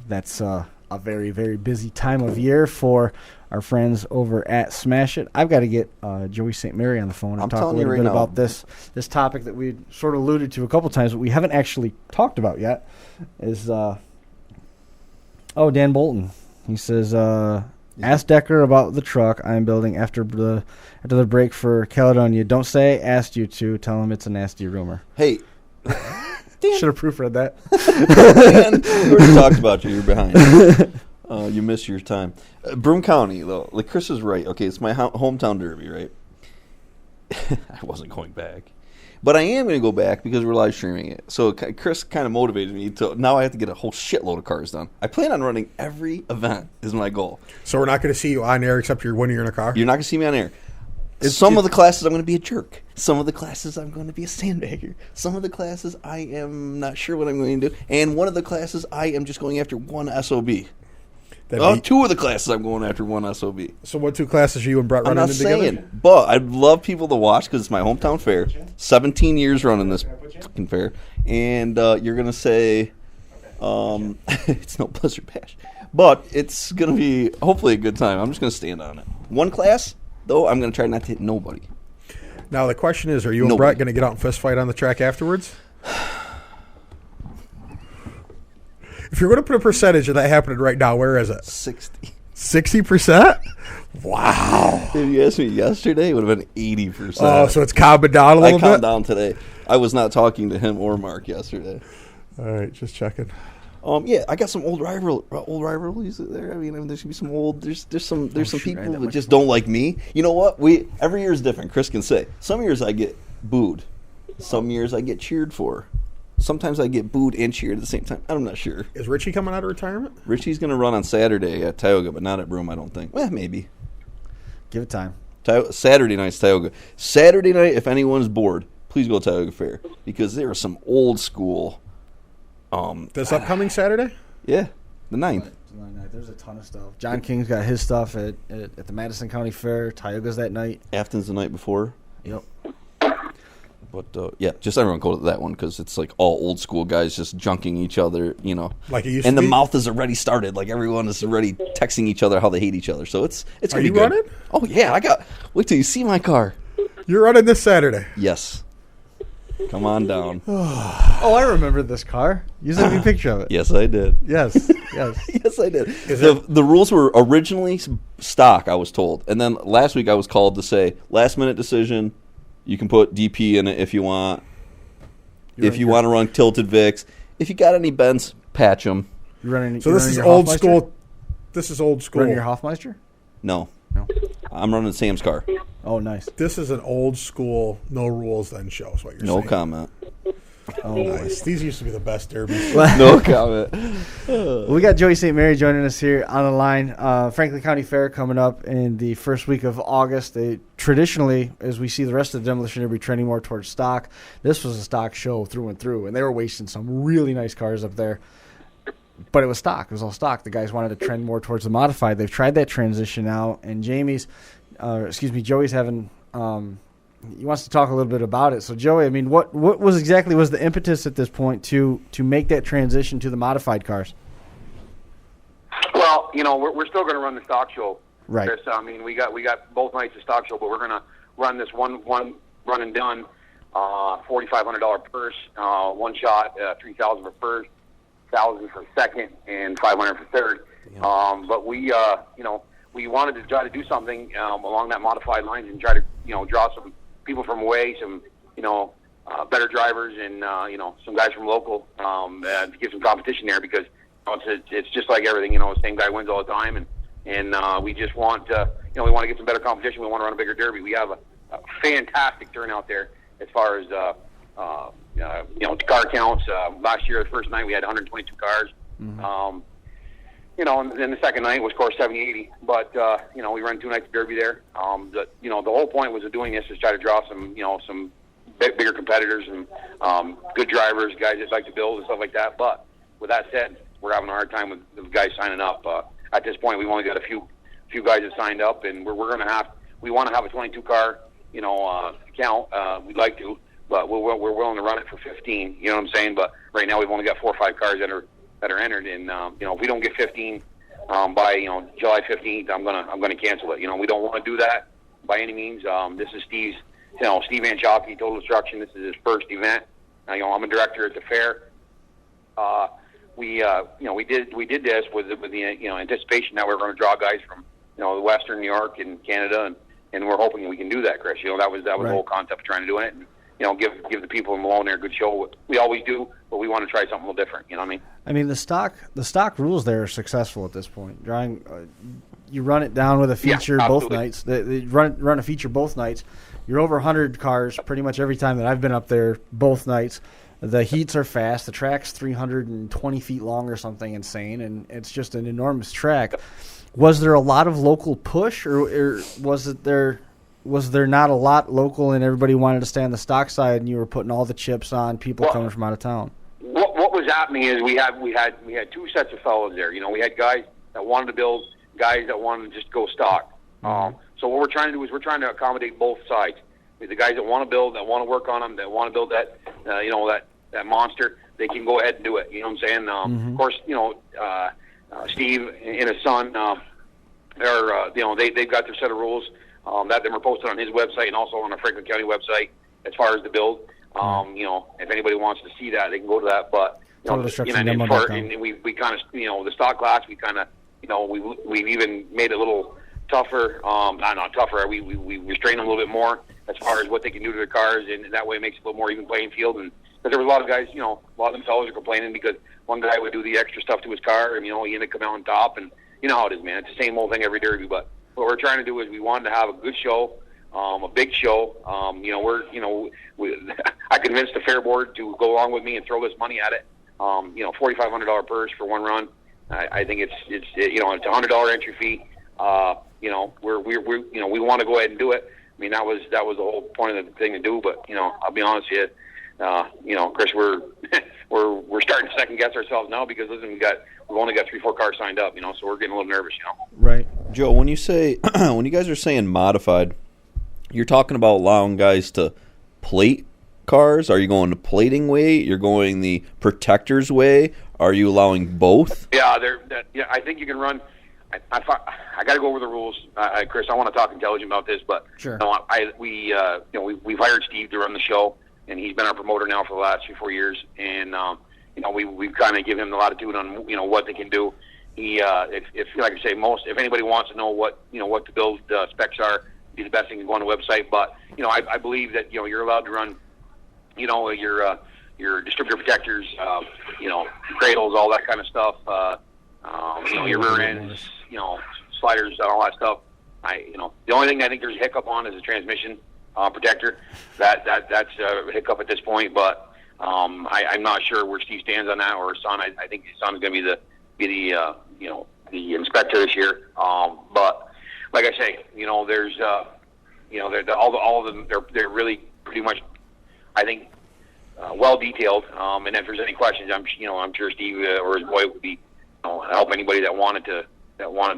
that's a very, very busy time of year for our friends over at Smash It. I've got to get Joey St. Mary on the phone and I'm talk a telling you little right bit now. about this topic that we sort of alluded to a couple times, but we haven't actually talked about yet. Is Dan Bolton. He says, ask Decker about the truck I'm building after the break for Caledonia. Don't say I asked you to. Tell him it's a nasty rumor. Hey, Should have proofread that. Dan, we already talked about you. You're behind. You missed your time. Broome County, though. Like Chris is right. Okay, it's my hometown derby, right? I wasn't going back. But I am going to go back because we're live streaming it. So Chris kind of motivated me to. Now I have to get a whole shitload of cars done. I plan on running every event is my goal. So we're not going to see you on air except when you're in a car? You're not going to see me on air. Some of the classes I'm going to be a jerk. Some of the classes I'm going to be a sandbagger. Some of the classes I am not sure what I'm going to do. And one of the classes I am just going after one SOB. Two of the classes I'm going after one SOB. So what 2 classes are you and Brett running in together? I'm not saying, but I'd love people to watch because it's my hometown fair. 17 years running this fucking fair. And you're going to say it's no Blizzard Bash. But it's going to be hopefully a good time. I'm just going to stand on it. One class, though, I'm going to try not to hit nobody. Now the question is, are you and Brett going to get out and fist fight on the track afterwards? If you're going to put a percentage of that happening right now, where is it? 60. 60%? Wow. If you asked me yesterday, it would have been 80%. Oh, so it's calmed down a little bit? I calmed down today. I was not talking to him or Mark yesterday. All right, just checking. Yeah, I got some old rivalries there. I mean, there's gonna be some old. There's some people that just don't like me. You know what? Every year is different. Chris can say. Some years I get booed. Some years I get cheered for. Sometimes I get booed and cheered at the same time. I'm not sure. Is Richie coming out of retirement? Richie's gonna run on Saturday at Tioga, but not at Broome. I don't think. Well, maybe. Give it time. Saturday night's Tioga. Saturday night, if anyone's bored, please go to Tioga Fair because there are some old school. This upcoming Saturday? Yeah, the 9th. There's a ton of stuff. John King's got his stuff at the Madison County Fair. Tioga's that night. Afton's the night before. Yep. But, yeah, just everyone go to that one because it's like all old school guys just junking each other, you know. Like it used and to the be? mouth is already started. Like everyone is already texting each other how they hate each other. So it's going to be good. Are you running? Oh, yeah. Wait till you see my car. You're running this Saturday? Yes. Come on down. Oh, I remember this car. You sent me a picture of it. Yes, I did. Yes. Yes, I did. The rules were originally stock, I was told. And then last week I was called to say, last-minute decision, you can put DP in it if you want. If you want to run tilted Vicks. If you got any bends, patch them. So this is old school. This is old school. Running your Hofmeister? No. I'm running Sam's car. Oh, nice. This is an old school, no rules then show is what you're saying. No comment. Oh, nice. These used to be the best derbies. No comment. We got Joey St. Mary joining us here on the line. Franklin County Fair coming up in the first week of August. They traditionally, as we see the rest of the Demolition Derby trending more towards stock, this was a stock show through and through, and they were wasting some really nice cars up there. But it was stock. It was all stock. The guys wanted to trend more towards the modified. They've tried that transition now, and Joey's having he wants to talk a little bit about it. So, Joey, I mean, what was the impetus at this point to make that transition to the modified cars? Well, you know, we're still going to run the stock show, right? Chris. I mean, we got both nights of stock show, but we're going to run this one run and done, $4,500 purse, one shot, $3,000 for first, $1,000 for second, and $500 for third. Yeah. But we wanted to try to do something along that modified lines and try to draw some people from away, some better drivers, and some guys from local to give some competition there because it's just like everything. The same guy wins all the time, and we just want we want to get some better competition. We want to run a bigger derby. We have a fantastic turnout there as far as car counts. Last year, the first night, we had 122 cars. Mm-hmm. And then the second night was, of course, 70-80. But, we ran 2 nights of derby there. The whole point was of doing this is try to draw some bigger competitors and good drivers, guys that like to build and stuff like that. But with that said, we're having a hard time with the guys signing up. At this point, we've only got a few guys that signed up, and we want to have a 22-car, count. We'd like to. But we're willing to run it for 15. You know what I'm saying? But right now we've only got 4 or 5 cars that are entered, and if we don't get 15 by July 15th, I'm gonna cancel it. We don't want to do that by any means. This is Steve Anchocky, Total Destruction. This is his first event. I'm a director at the fair. We did this with the anticipation that we were going to draw guys from the Western New York and Canada, and we're hoping we can do that, Chris. That was right. The whole concept of trying to do it. And, give the people in Malone there a good show. We always do, but we want to try something a little different. You know what I mean? I mean, the stock rules there are successful at this point. Drawing, you run it down with a feature both nights. They run a feature both nights. You're over 100 cars pretty much every time that I've been up there both nights. The heats are fast. The track's 320 feet long or something insane, and it's just an enormous track. Was there a lot of local push, or was it there? was there not a lot local and everybody wanted to stay on the stock side and you were putting all the chips on people coming from out of town? What was happening is we had two sets of fellows there. We had guys that wanted to build, guys that wanted to just go stock. So what we're trying to do is we're trying to accommodate both sides. The guys that want to build, that want to work on them, that want to build that, that monster, they can go ahead and do it. You know what I'm saying? Of course, Steve and his son, they've got their set of rules that are posted on his website and also on the Franklin County website as far as the build. If anybody wants to see that, they can go to that. But and we kind of the stock class, we kind of we've even made it a little tougher. Not tougher. We restrain them a little bit more as far as what they can do to their cars, and that way it makes it a little more even playing field. And because there was a lot of guys, a lot of them fellows are complaining because one guy would do the extra stuff to his car, and he ended up coming out on top. And you know how it is, man. It's the same old thing every derby. But what we're trying to do is we wanted to have a good show, a big show. I convinced the fair board to go along with me and throw this money at it. $4,500 purse for one run. I think it's a $100 entry fee. We want to go ahead and do it. I mean, that was the whole point of the thing to do. But I'll be honest with you, Chris, we're starting to second guess ourselves now because listen, we've only got 3-4 cars signed up. So we're getting a little nervous. Right, Joe. When you say when you guys are saying modified, you're talking about allowing guys to plate cars. Are you going the plating way? You're going the protectors way? Are you allowing both? Yeah, I think you can run. I got to go over the rules, Chris. I want to talk intelligent about this, but sure. We've hired Steve to run the show, and he's been our promoter now for the last 3-4 years, and we've kind of given him the latitude on what they can do. He, if like I say, if anybody wants to know what the build specs are, it'd be the best thing to go on the website. But I believe that you're allowed to run, your distributor protectors, cradles, all that kind of stuff. Your rear ends, sliders, and all that stuff. The only thing I think there's a hiccup on is the transmission protector. That's a hiccup at this point, but I'm not sure where Steve stands on that or his son. I think his son is going to be the inspector this year. But like I say, there's all of them. They're really pretty much, I think, well detailed. And if there's any questions, I'm sure Steve or his boy would be help anybody that wanted to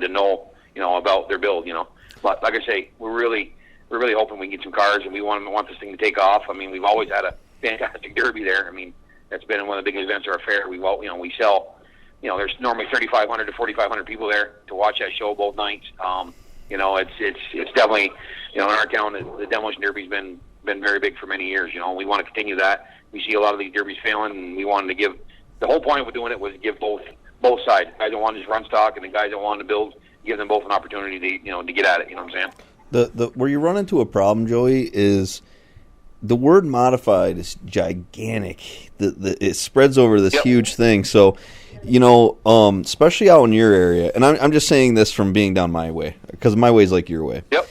know about their build. But like I say, we're really hoping we can get some cars, and we want this thing to take off. I mean, we've always had a fantastic derby there. I mean, that's been one of the biggest events of our fair. We sell. There's normally 3,500 to 4,500 people there to watch that show both nights. It's definitely in our town the Demolition Derby's been very big for many years. We want to continue that. We see a lot of these derbies failing, and we wanted to give. The whole point of doing it was to give both sides. Guys that want to just run stock and the guys that want to build, give them both an opportunity to get at it. You know what I'm saying? Where you run into a problem, Joey, is the word modified is gigantic. It spreads over this huge thing. So, especially out in your area, and I'm just saying this from being down my way, because my way is like your way. Yep.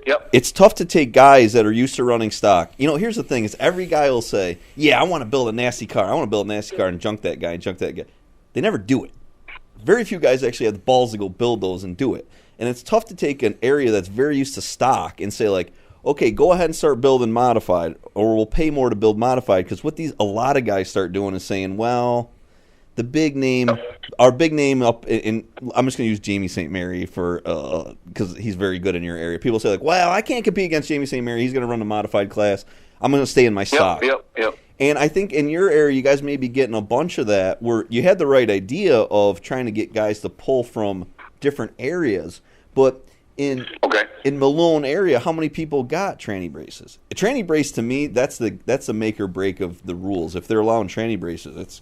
Yep. It's tough to take guys that are used to running stock. Here's the thing: is every guy will say, "Yeah, I want to build a nasty car. I want to build a nasty car and junk that guy and junk that guy." They never do it. Very few guys actually have the balls to go build those and do it. And it's tough to take an area that's very used to stock and say, like, okay, go ahead and start building modified, or we'll pay more to build modified. Because what a lot of guys start doing is saying, well, our big name up in I'm just going to use Jamie St. Mary because he's very good in your area. People say, like, well, I can't compete against Jamie St. Mary. He's going to run a modified class. I'm going to stay in my stock. Yep. And I think in your area, you guys may be getting a bunch of that where you had the right idea of trying to get guys to pull from different areas. But in Malone area, how many people got tranny braces? A tranny brace, to me, that's the make or break of the rules. If they're allowing tranny braces, it's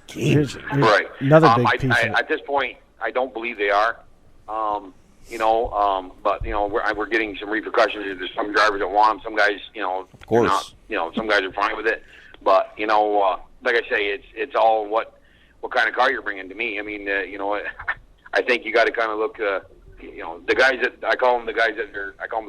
here's right. Another big piece. At this point, I don't believe they are. But we're getting some repercussions. There's some drivers that want them. Some guys, of course, not, some guys are fine with it. But like I say, it's all what kind of car you're bringing to me. I mean, I think you got to kind of look. The guys that I call them the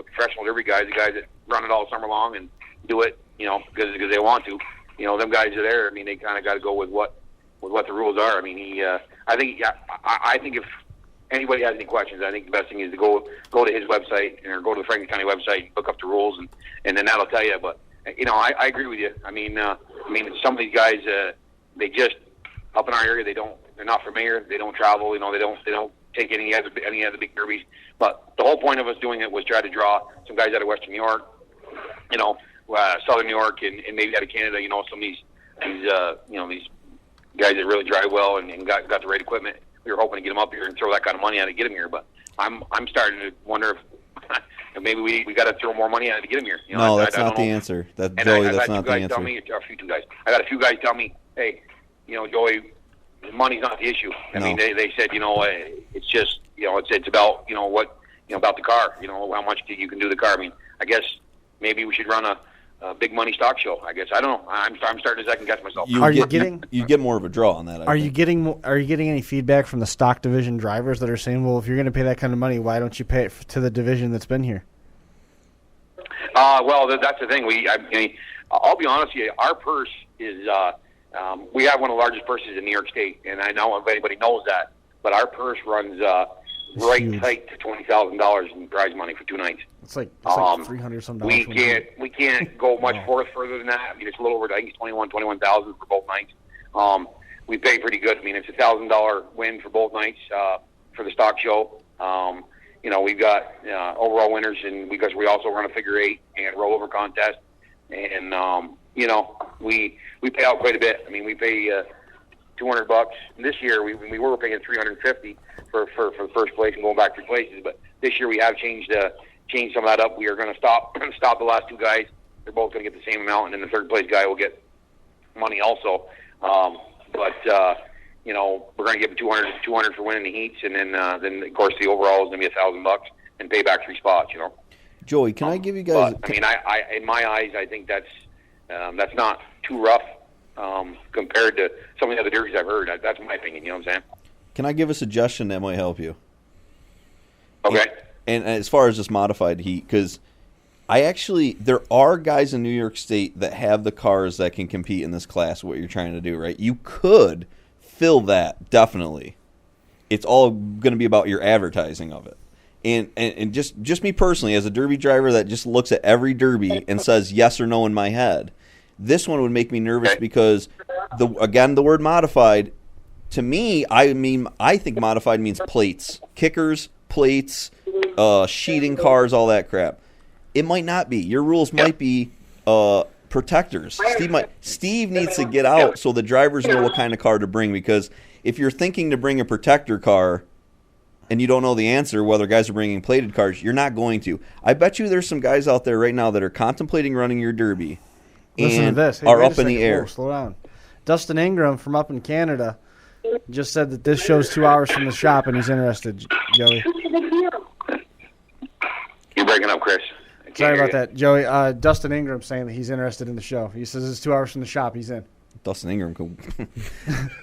professional derby guys, the guys that run it all summer long and do it, because they want to. Them guys are there. I mean, they kind of got to go with what the rules are. I mean, I think if anybody has any questions, I think the best thing is to go to his website or go to the Franklin County website, look up the rules, and then that'll tell you. But I agree with you. I mean, some of these guys, they just up in our area, they're not familiar. They don't travel. They don't take any of the big derbies. But the whole point of us doing it was try to draw some guys out of Western New York, Southern New York, and maybe out of Canada. Some of these guys that really drive well and got the right equipment. We were hoping to get them up here and throw that kind of money at it to get them here. But I'm starting to wonder if maybe we got to throw more money at it to get them here. No, that's not the answer. That's not the answer. I got a few guys tell me, hey, Joey, money's not the issue. I mean, they said, it's just, it's about, what, about the car, how much you can do the car. I mean, I guess maybe we should run a big money stock show. I guess I don't know. I'm starting to second guess myself. You get more of a draw on that. Are you getting any feedback from the stock division drivers that are saying, well, if you're going to pay that kind of money, why don't you pay it to the division that's been here? Well, that's the thing. I'll be honest with you. Our purse is we have one of the largest purses in New York State, and I know if anybody knows that. But our purse runs right tight to $20,000 in prize money for 2 nights. It's like $300 some. We can't go much further than that. I mean, it's a little over. I think it's 21,000 for both nights. We pay pretty good. I mean, it's $1,000 win for both nights for the stock show. We've got overall winners, and because we also run a figure 8 and rollover contest, and we pay out quite a bit. I mean, we pay $200. This year we were paying $350 for the first place and going back 3 places, but this year we have changed some of that up. We are going to stop the last 2 guys. They're both going to get the same amount, and then the third place guy will get money also. But we're going to give him $200 for winning the heats, and then of course the overall is going to be $1,000 and pay back 3 spots. Joey, can I give you guys? But, I mean, I in my eyes, I think that's not too rough compared to some of the other derbies I've heard. That's my opinion. You know what I'm saying? Can I give a suggestion that might help you? Okay. And as far as this modified heat, because there are guys in New York State that have the cars that can compete in this class. What you're trying to do, right? You could fill that, definitely. It's all going to be about your advertising of it. And just me personally, as a derby driver that just looks at every derby and says yes or no in my head, this one would make me nervous because the word modified, to me, I think modified means plates, kickers, plates, sheeting cars, all that crap. It might not be. Your rules might be protectors. Steve needs to get out so the drivers know what kind of car to bring, because if you're thinking to bring a protector car and you don't know the answer, whether guys are bringing plated cars, you're not going to. I bet you there's some guys out there right now that are contemplating running your derby and are up in the air. Whoa, slow down. Dustin Ingram from up in Canada just said that this show's 2 hours from the shop and he's interested, Joey. You're breaking up, Chris. Sorry about that, Joey. Dustin Ingram saying that he's interested in the show. He says it's 2 hours from the shop. He's in. Dustin Ingram could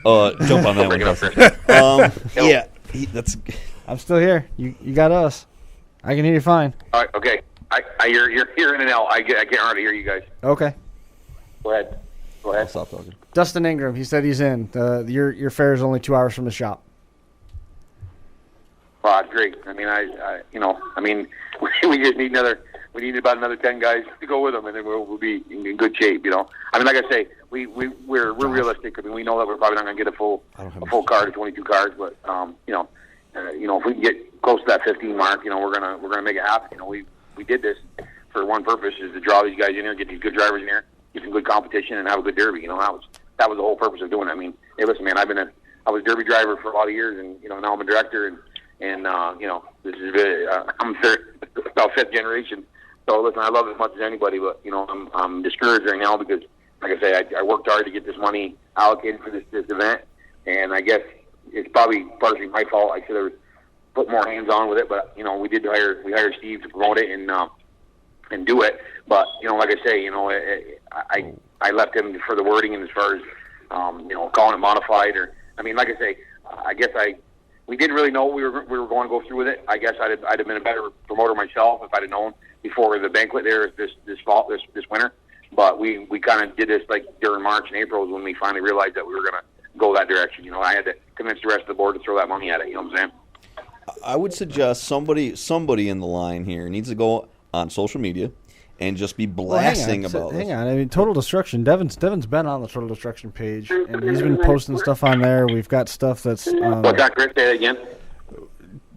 jump on that one. Yeah, I'm still here. You got us. I can hear you fine. All right, okay. You're in and out. I can't hardly hear you guys. Okay. Go ahead. I'll stop talking. Dustin Ingram, he said he's in. Your fare is only 2 hours from the shop. Well, that's great. I mean, we just need we need about another 10 guys to go with them, and then we'll be in good shape. I mean, like I say, we're realistic. I mean, we know that we're probably not going to get a full car to 22 cars, but if we can get close to that 15 mark, we're gonna make it happen. We did this for one purpose, is to draw these guys in here, get these good drivers in here, get some good competition, and have a good derby. That was the whole purpose of doing it. I mean, hey, listen, man, I was a derby driver for a lot of years, and now I'm a director, and this is I'm about 5th generation. So listen, I love it as much as anybody, but I'm discouraged right now because, like I say, I worked hard to get this money allocated for this event, and I guess it's probably partially my fault. I should have put more hands on with it, but we hired Steve to promote it and do it. But like I say, I left him for the wording, and as far as calling it modified, or like I say, I guess we didn't really know we were going to go through with it. I guess I'd have been a better promoter myself if I'd have known before the banquet there this winter. But we kind of did this like during March and April is when we finally realized that we were going to go that direction. I had to convince the rest of the board to throw that money at it. You know what I'm saying? I would suggest somebody in the line here needs to go on social media and just be blasting about Hang this. on. I mean, Total Destruction. Devin's been on the Total Destruction page, and he's been posting stuff on there. We've got stuff that's. What's that, Chris? Say that again.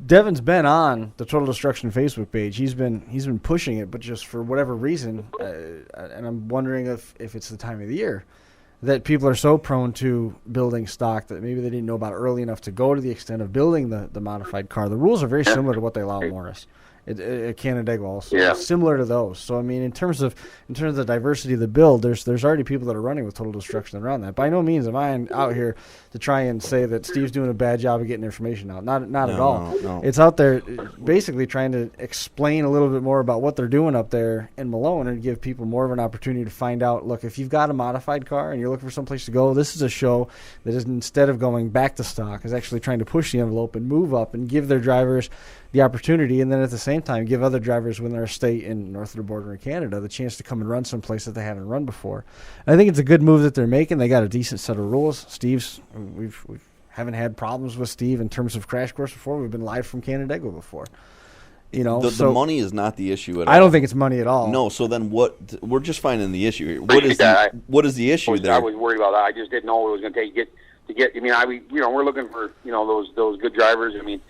Devin's been on the Total Destruction Facebook page. He's been pushing it, but just for whatever reason, and I'm wondering if it's the time of the year that people are so prone to building stock that maybe they didn't know about early enough to go to the extent of building the modified car. The rules are very similar to what they allow at Morris. At Canandaigua also. Yeah. Similar to those. So I mean in terms of the diversity of the build, there's already people that are running with Total Destruction around that. By no means am I out here to try and say that Steve's doing a bad job of getting information out. Not at all. No. It's out there basically trying to explain a little bit more about what they're doing up there in Malone and give people more of an opportunity to find out, look, if you've got a modified car and you're looking for someplace to go, this is a show that is, instead of going back to stock, is actually trying to push the envelope and move up and give their drivers the opportunity, and then at the same time give other drivers when they're a state in north of the border in Canada the chance to come and run someplace that they haven't run before. And I think it's a good move that they're making. They got a decent set of rules. We haven't had problems with Steve in terms of crash course before. We've been live from Canandaigua before. You know, The money is not the issue at all. I don't think it's money at all. No, so then what? We're just finding the issue here. Appreciate What is the issue there? I was worried about that. I just didn't know what it was going to take to get. I mean, we're looking for those good drivers. I mean,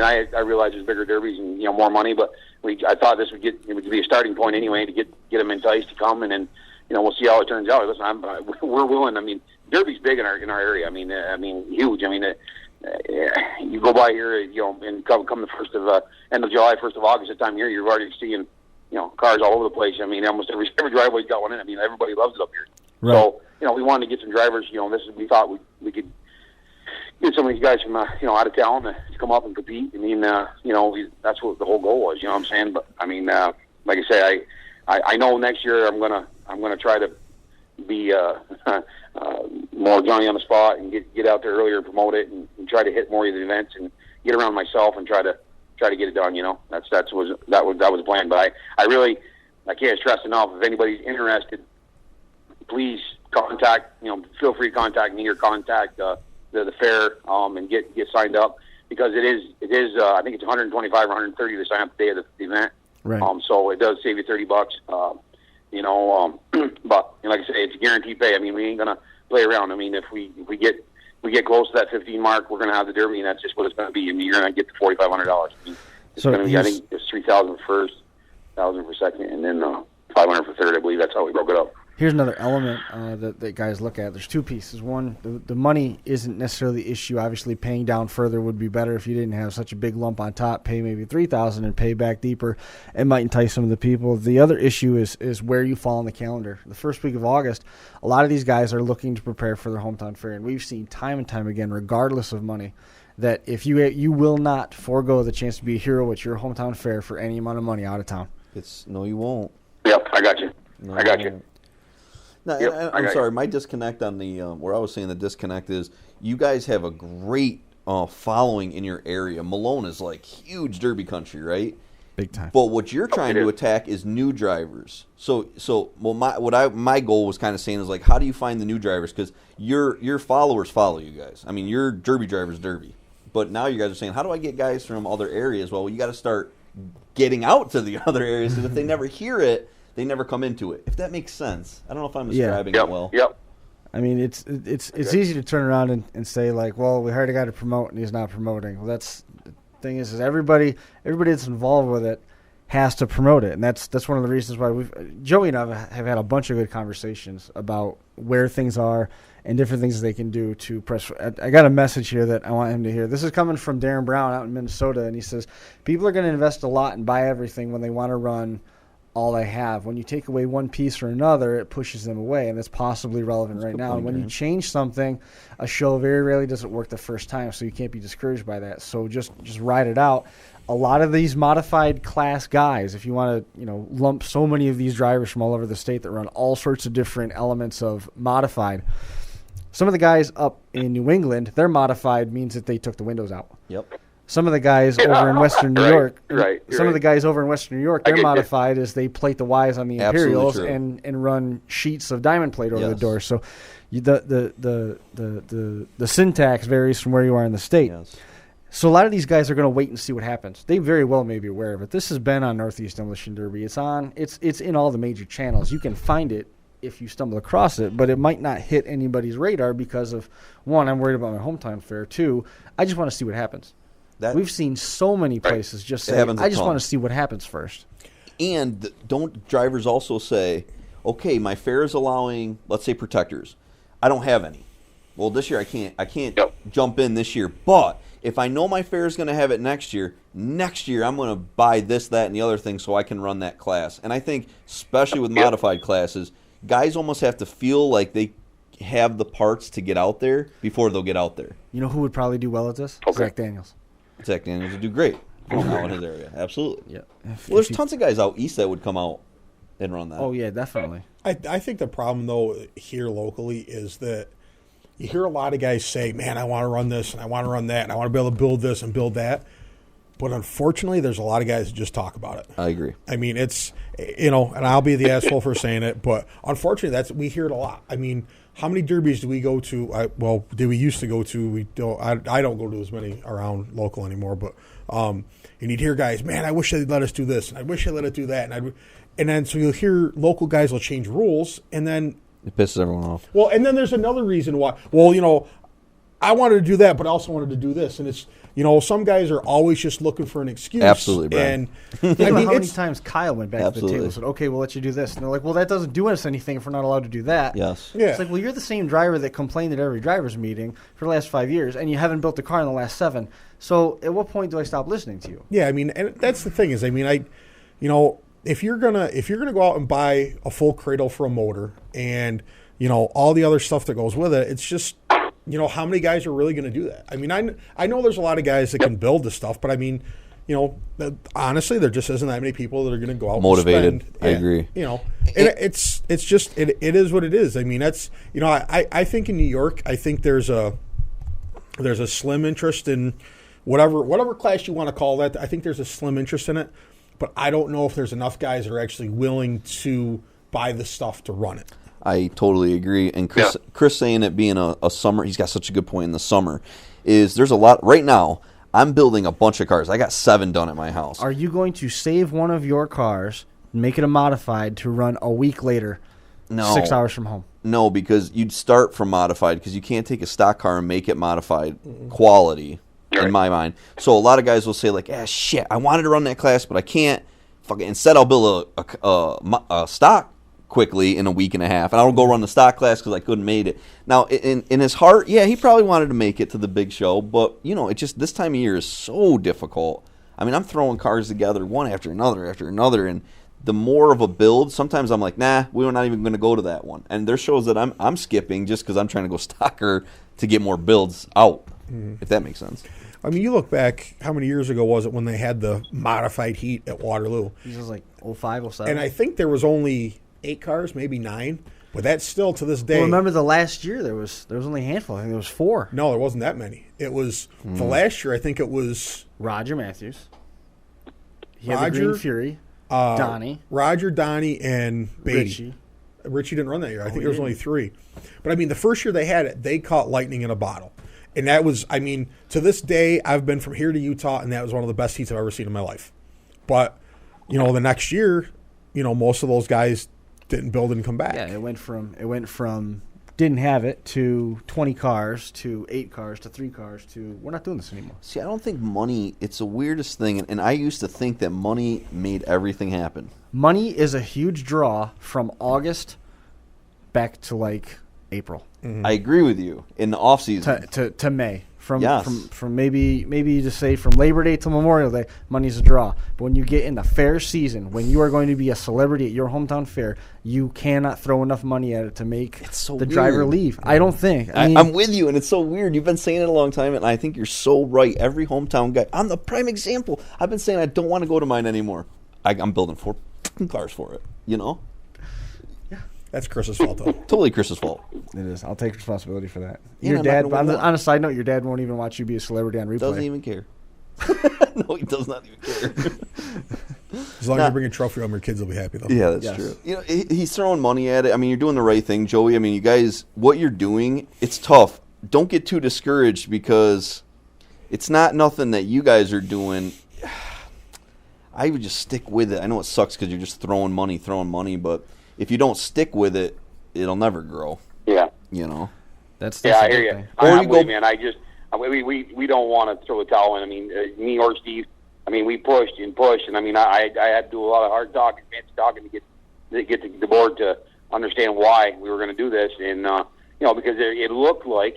I realize there's bigger derbies and more money, but I thought this would be a starting point anyway to get them enticed to come, and then we'll see how it turns out. Listen, we're willing. I mean, derby's big in our area. I mean, huge. I mean, you go by here, and come the first of end of July, 1st of August, that time of year, you're already seeing cars all over the place. I mean, almost every driveway's got one in. I mean, everybody loves it up here. Right. So we wanted to get some drivers. We thought we could get some of these guys from out of town to come up and compete. I mean, that's what the whole goal was. You know what I'm saying? But I mean, like I say, I know next year I'm gonna try to be more Johnny on the spot and get out there earlier and promote it and try to hit more of the events and get around myself and try to get it done. That was the plan. But I can't stress enough. If anybody's interested, please contact. Feel free to contact me or contact the fair and get signed up, because it is I think it's 125 or 130 to sign up the day of the event. Right. So it does save you $30. But like I say, it's a guaranteed pay. I mean, we ain't gonna play around. I mean, if we get close to that 15 mark, we're gonna have the derby, and that's just what it's gonna be. I mean, you're gonna get the $4,500. I mean, it's gonna be. I think it's 3,000 for first, 1,000 for second, and then 500 for third. I believe that's how we broke it up. Here's another element that guys look at. There's two pieces. One, the money isn't necessarily the issue. Obviously, paying down further would be better if you didn't have such a big lump on top. Pay maybe $3,000 and pay back deeper. It might entice some of the people. The other issue is where you fall on the calendar. The first week of August, a lot of these guys are looking to prepare for their hometown fair, and we've seen time and time again, regardless of money, that if you will not forego the chance to be a hero at your hometown fair for any amount of money out of town. No, you won't. Yep, I got you. No, I got you. No, Yep, I'm sorry. My disconnect on the where I was saying the disconnect is you guys have a great following in your area. Malone is like huge derby country, right? Big time. But what you're trying to attack is new drivers. My goal was kind of saying is like, how do you find the new drivers? Because your followers follow you guys. I mean, your derby drivers derby. But now you guys are saying, how do I get guys from other areas? Well, you got to start getting out to the other areas, because if they never hear it, they never come into it. If that makes sense. I don't know if I'm describing it well. Yep. I mean, it's easy to turn around and say, like, well, we hired a guy to promote and he's not promoting. Well, that's the thing is everybody that's involved with it has to promote it, and that's one of the reasons why Joey and I have had a bunch of good conversations about where things are and different things they can do to press. I got a message here that I want him to hear. This is coming from Darren Brown out in Minnesota, and he says people are going to invest a lot and buy everything when they want to run all they have. When you take away one piece or another, it pushes them away, and that's possibly relevant right now. And when you change something, a show very rarely does it work the first time, so you can't be discouraged by that. So just ride it out. A lot of these modified class guys, if you want to, lump so many of these drivers from all over the state that run all sorts of different elements of modified. Some of the guys up in New England, their modified means that they took the windows out. Yep. Some of the guys over in Western New York, some of the guys over in Western New York, they're modified as they plate the Ys on the Imperials and run sheets of diamond plate over the door. So the syntax varies from where you are in the state. Yes. So a lot of these guys are going to wait and see what happens. They very well may be aware of it. This has been on Northeast Demolition Derby. It's in all the major channels. You can find it if you stumble across it, but it might not hit anybody's radar because of, one, I'm worried about my hometown fair. Two, I just want to see what happens. We've seen so many places just say, I just want to see what happens first. And don't drivers also say, okay, my fair is allowing, let's say, protectors. I don't have any. Well, this year I can't jump in this year, but if I know my fair is going to have it next year I'm going to buy this, that, and the other thing so I can run that class. And I think, especially with modified classes, guys almost have to feel like they have the parts to get out there before they'll get out there. You know who would probably do well at this? Okay. Zach Daniels. Zach Daniels would do great out in his area. Absolutely. Yeah. Well, there's tons of guys out east that would come out and run that. Oh, yeah, definitely. I think the problem, though, here locally is that you hear a lot of guys say, man, I want to run this and I want to run that and I want to be able to build this and build that. But unfortunately, there's a lot of guys that just talk about it. I agree. I mean, it's, and I'll be the asshole for saying it, but unfortunately, we hear it a lot. I mean, how many derbies do we go to? Did we used to go to? We don't. I don't go to as many around local anymore. But and you'd hear guys, man, I wish they'd let us do this, and I wish they let us do that, and then so you'll hear local guys will change rules, and then it pisses everyone off. Well, and then there's another reason why. Well, I wanted to do that, but I also wanted to do this, and it's. Some guys are always just looking for an excuse. Absolutely, Brian. And Think about how many times Kyle went back to the table Absolutely. and said, okay, we'll let you do this. And they're like, well, that doesn't do us anything if we're not allowed to do that. Yes. Yeah. It's like, well, you're the same driver that complained at every driver's meeting for the last 5 years, and you haven't built a car in the last 7. So at what point do I stop listening to you? Yeah, I mean, and that's the thing is, I mean, if you're gonna go out and buy a full cradle for a motor and all the other stuff that goes with it, it's just how many guys are really going to do that? I mean, I know there's a lot of guys that can build this stuff, but I mean, honestly, there just isn't that many people that are going to go out motivated. And spend. I agree. And it's just it is what it is. I mean, that's I think in New York, I think there's a slim interest in whatever class you want to call that. I think there's a slim interest in it, but I don't know if there's enough guys that are actually willing to buy the stuff to run it. I totally agree. And Chris saying it being a summer, he's got such a good point in the summer, is there's a lot. Right now, I'm building a bunch of cars. I got 7 done at my house. Are you going to save one of your cars, make it a modified to run a week later, No. 6 hours from home? No, because you'd start from modified because you can't take a stock car and make it modified quality, in my mind. So a lot of guys will say, like, shit, I wanted to run that class, but I can't. Instead, I'll build a stock quickly in a week and a half, and I'll go run the stock class because I couldn't make it. Now, in his heart, yeah, he probably wanted to make it to the big show, but it just this time of year is so difficult. I mean, I'm throwing cars together one after another, and the more of a build, sometimes I'm like, nah, we're not even going to go to that one. And there's shows that I'm skipping just because I'm trying to go stocker to get more builds out, if that makes sense. I mean, you look back, how many years ago was it when they had the modified heat at Waterloo? This was like 05, 07. And I think there was only 8 cars, maybe 9, but that's still to this day. Well, remember the last year there was only a handful. I think there was 4. No, there wasn't that many. It was the last year. I think it was Roger Matthews. He had the Green Fury. Donnie. Roger, Donnie, and Beatty. Richie didn't run that year. I think there was only 3. But I mean, the first year they had it, they caught lightning in a bottle. And that was, I mean, to this day, I've been from here to Utah, and that was one of the best heats I've ever seen in my life. But, the next year, most of those guys didn't build and come back. Yeah, it went from didn't have it to 20 cars to 8 cars to 3 cars to we're not doing this anymore. See, I don't think money, it's the weirdest thing, and I used to think that money made everything happen. Money is a huge draw from August back to like April. Mm-hmm. I agree with you. In the off season to May. From Yes. from maybe you just say from Labor Day to Memorial Day, money's a draw. But when you get in the fair season, when you are going to be a celebrity at your hometown fair, you cannot throw enough money at it to make the driver leave. I don't think. I mean, I'm with you, and it's so weird. You've been saying it a long time, and I think you're so right. Every hometown guy, I'm the prime example. I've been saying I don't want to go to mine anymore. I'm building 4 cars for it, That's Chris's fault, though. Totally Chris's fault. it is. I'll take responsibility for that. Yeah, Your I'm dad, not gonna win on a side note, your dad won't even watch you be a celebrity on replay. Doesn't even care. No, he does not even care. As long as you bring a trophy home, your kids will be happy, though. Yeah, that's Yes. true. He's throwing money at it. I mean, you're doing the right thing, Joey. I mean, you guys, what you're doing, it's tough. Don't get too discouraged because it's not nothing that you guys are doing. I would just stick with it. I know it sucks because you're just throwing money, but if you don't stick with it, it'll never grow. Yeah. You know. That's Yeah, I the hear good you. thing. I'm with you, man. We don't want to throw the towel in. I mean, me or Steve. I mean, we pushed, and I mean, I had to do a lot of hard talking, fancy talking to get the board to understand why we were going to do this, and because it looked like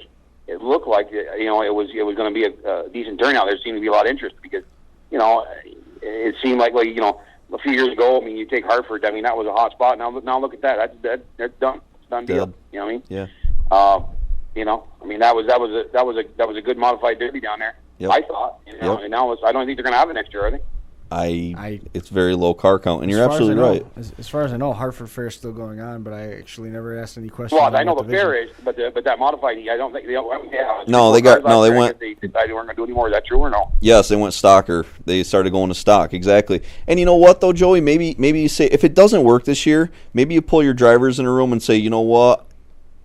it was going to be a decent turnout. There seemed to be a lot of interest because it seemed like a few years ago. I mean, you take Hartford. I mean, that was a hot spot. Now look at that. That's done. It's done deal. Dead. You know what I mean? Yeah. I mean, that was a good modified derby down there. Yep. I thought. Yep. And now I don't think they're going to have it next year, are they? It's very low car count, and you're As far as absolutely I know- right. As far as I know, Hartford Fair is still going on, but I actually never asked any questions. Well, on I know what the fair division. is, but that modified, I don't think they. Yeah, No, they got- no, they went- They decided they weren't going to do any more. Is that true or no? Yes, they went stocker. They started going to stock, exactly. And you know what, though, Joey? Maybe you say, if it doesn't work this year, maybe you pull your drivers in a room and say, you know what?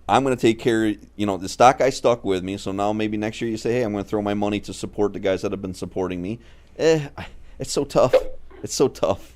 I'm going to take care of, the stock guy stuck with me, so now maybe next year you say, hey, I'm going to throw my money to support the guys that have been supporting me. It's so tough. It's so tough.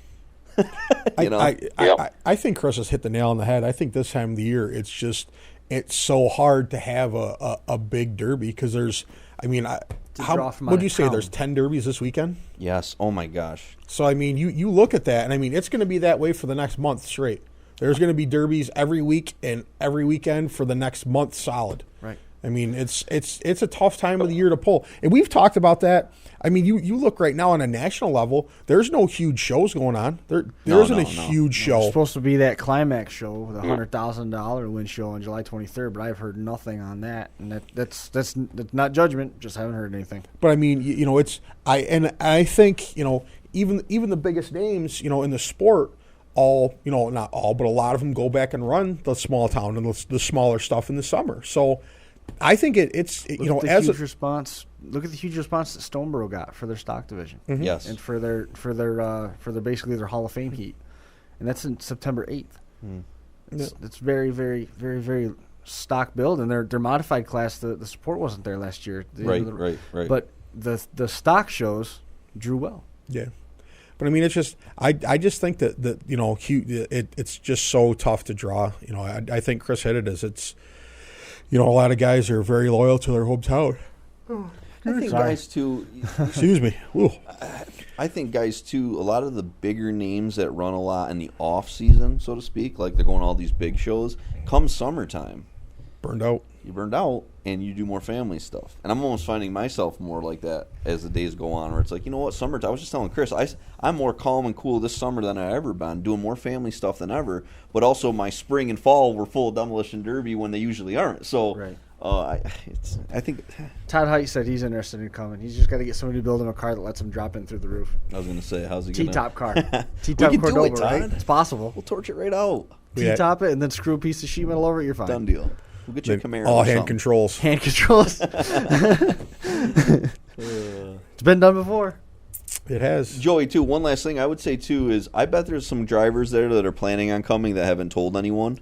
I think Chris has hit the nail on the head. I think this time of the year, it's so hard to have a big derby because there's, what do you say? There's 10 derbies this weekend? Yes. Oh, my gosh. So, I mean, you look at that, and I mean, it's going to be that way for the next month straight. There's going to be derbies every week and every weekend for the next month solid. Right. I mean, it's a tough time of the year to pull. And we've talked about that. I mean, you look right now on a national level, there's no huge shows going on. There isn't a huge show. It's supposed to be that climax show with a $100,000 win show on July 23rd, but I've heard nothing on that. And that's not judgment, just haven't heard anything. But I mean, I think, even the biggest names, in the sport, not all, but a lot of them go back and run the small town and the smaller stuff in the summer. So I think it's Look at the huge response that Stoneboro got for their stock division. Mm-hmm. Yes. And for their basically their Hall of Fame heat. And that's in September 8th. It's very, very, very, very stock build, and their modified class, the support wasn't there last year. Right. But the stock shows drew well. Yeah. But I mean, it's just I just think that it's just so tough to draw. I think Chris hit it as it's a lot of guys are very loyal to their hometown. I think guys too. Excuse me. Ooh. I think guys too. A lot of the bigger names that run a lot in the off season, so to speak, like they're going to all these big shows. Come summertime, Burned out. you burned out and you do more family stuff. And I'm almost finding myself more like that as the days go on, where it's like, you know what, summertime. I was just telling Chris, I'm more calm and cool this summer than I've ever been, doing more family stuff than ever. But also my spring and fall were full of Demolition Derby when they usually aren't. So Right. I think Todd Height said he's interested in coming. He's just got to get somebody to build him a car that lets him drop in through the roof. I was going to say, how's he going to T-top car. We T-top can do Cordoba, it, Todd. right? It's possible. We'll torch it right out. T-top it and then screw a piece of sheet metal over it. You're fine. Done deal. We'll get you a Camaro. All or hand something. controls. Hand controls. It's been done before. It has. Joey, too, one last thing I would say, too, is I bet there's some drivers there that are planning on coming that haven't told anyone.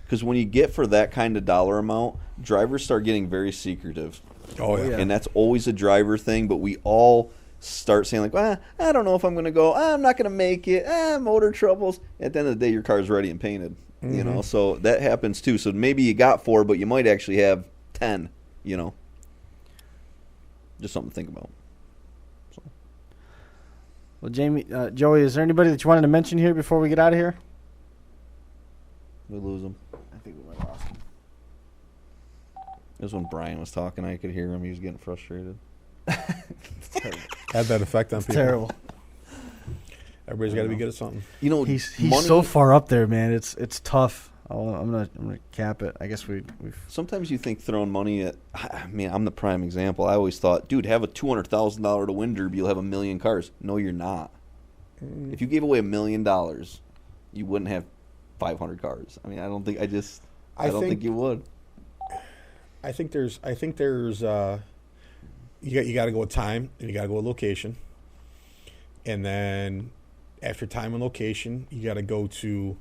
Because when you get for that kind of dollar amount, drivers start getting very secretive. Oh, yeah. Yeah. And that's always a driver thing, but we all start saying, like, well, I don't know if I'm going to go. I'm not going to make it. Motor troubles. At the end of the day, your car's ready and painted. Mm-hmm. You know, so that happens, too. So maybe you got 4, but you might actually have 10, you know. Just something to think about. Well, Joey, is there anybody that you wanted to mention here before we get out of here? We lose them. I think we might have lost him. It was when Brian was talking. I could hear him. He was getting frustrated. Had that effect on people. Terrible. Everybody's got to be good at something. You know, He's money, so far up there, man. It's tough. I'm gonna cap it. I guess we've. Sometimes you think throwing money at. I mean, I'm the prime example. I always thought, dude, have a $200,000 to win derby, you'll have 1 million cars. No, you're not. If you gave away $1 million, you wouldn't have 500 cars. I mean, I don't think you would. I think there's you got to go with time and you got to go with location, and then after time and location, you got to go to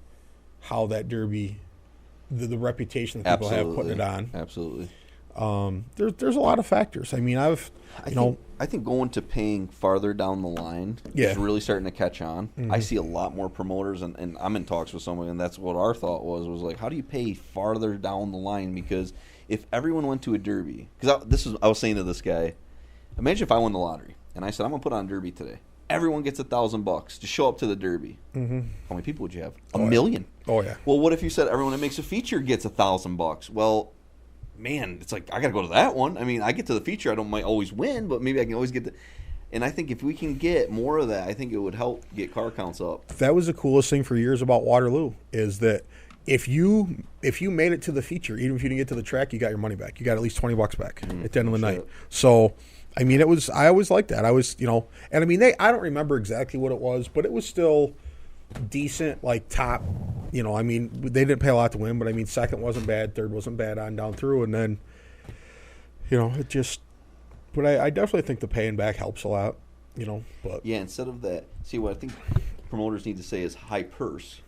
how that derby, the reputation that people have putting it on. Absolutely. There's a lot of factors. I mean, I think going to paying farther down the line is really starting to catch on. Mm-hmm. I see a lot more promoters, and I'm in talks with someone, and that's what our thought was like, how do you pay farther down the line? Because if everyone went to a derby, because I was saying to this guy, imagine if I won the lottery, and I said, I'm going to put on a derby today. Everyone gets $1,000 to show up to the derby. Mm-hmm. How many people would you have? A million. Oh, yeah. Well, what if you said everyone that makes a feature gets $1,000? Well, man, it's like I got to go to that one. I mean, I get to the feature. Might always win, but maybe I can always get the. And I think if we can get more of that, I think it would help get car counts up. That was the coolest thing for years about Waterloo is that if you made it to the feature, even if you didn't get to the track, you got your money back. You got at least $20 back at the end of the night. So, I mean, I always liked that. I was, and I mean, I don't remember exactly what it was, but it was still decent, like top. I mean, they didn't pay a lot to win, but I mean, second wasn't bad, third wasn't bad on down through, and then, it just. But I definitely think the paying back helps a lot, But yeah, instead of that, see what I think promoters need to say is high purse,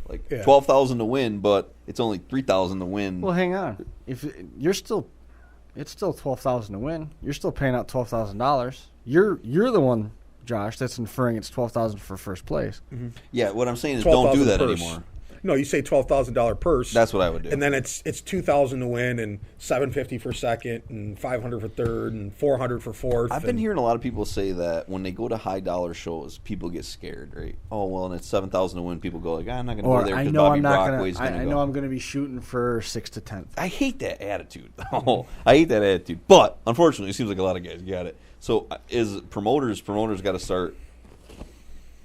like $12,000 to win, but it's only $3,000 to win. Well, hang on, if it's still $12,000 to win. You're still paying out $12,000. You're the one, Josh, that's inferring it's $12,000 for first place. Mm-hmm. Yeah, what I'm saying is don't do that anymore. No, you say $12,000 purse. That's what I would do. And then it's $2,000 to win, and $750 for second, and $500 for third, and $400 for fourth. I've been hearing a lot of people say that when they go to high dollar shows, people get scared, right? Oh well, and it's $7,000 to win. People go like, I'm not going to go there because Bobby Brockway's going to go. I know I'm going to be shooting for 6 to 10. I hate that attitude. I hate that attitude. But unfortunately, it seems like a lot of guys got it. So is promoters got to start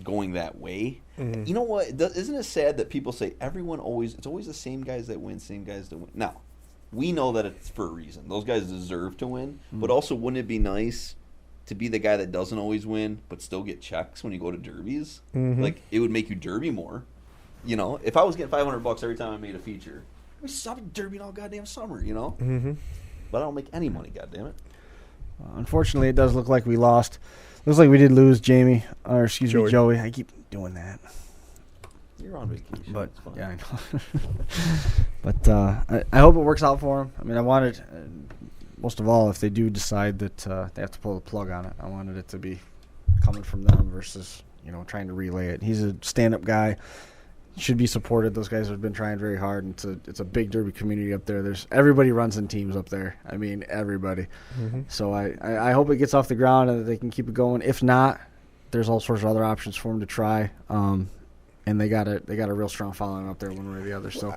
going that way. Mm-hmm. You know what? Isn't it sad that people say it's always the same guys that win, same guys that win? Now, we know that it's for a reason. Those guys deserve to win. Mm-hmm. But also, wouldn't it be nice to be the guy that doesn't always win but still get checks when you go to derbies? Mm-hmm. Like, it would make you derby more. If I was getting $500 every time I made a feature, I'd be derbying all goddamn summer, Mm-hmm. But I don't make any money, goddammit. Unfortunately, it does look like we lost. Looks like we did lose Joey. I keep doing that. You're on vacation. But yeah, I know. But I hope it works out for him. I mean, I wanted, most of all, if they do decide that they have to pull the plug on it, I wanted it to be coming from them versus trying to relay it. He's a stand-up guy. Should be supported. Those guys have been trying very hard, and it's a big derby community up there. Everybody runs in teams up there. I mean, everybody. Mm-hmm. So I hope it gets off the ground and that they can keep it going. If not, there's all sorts of other options for them to try. And they got a real strong following up there one way or the other. So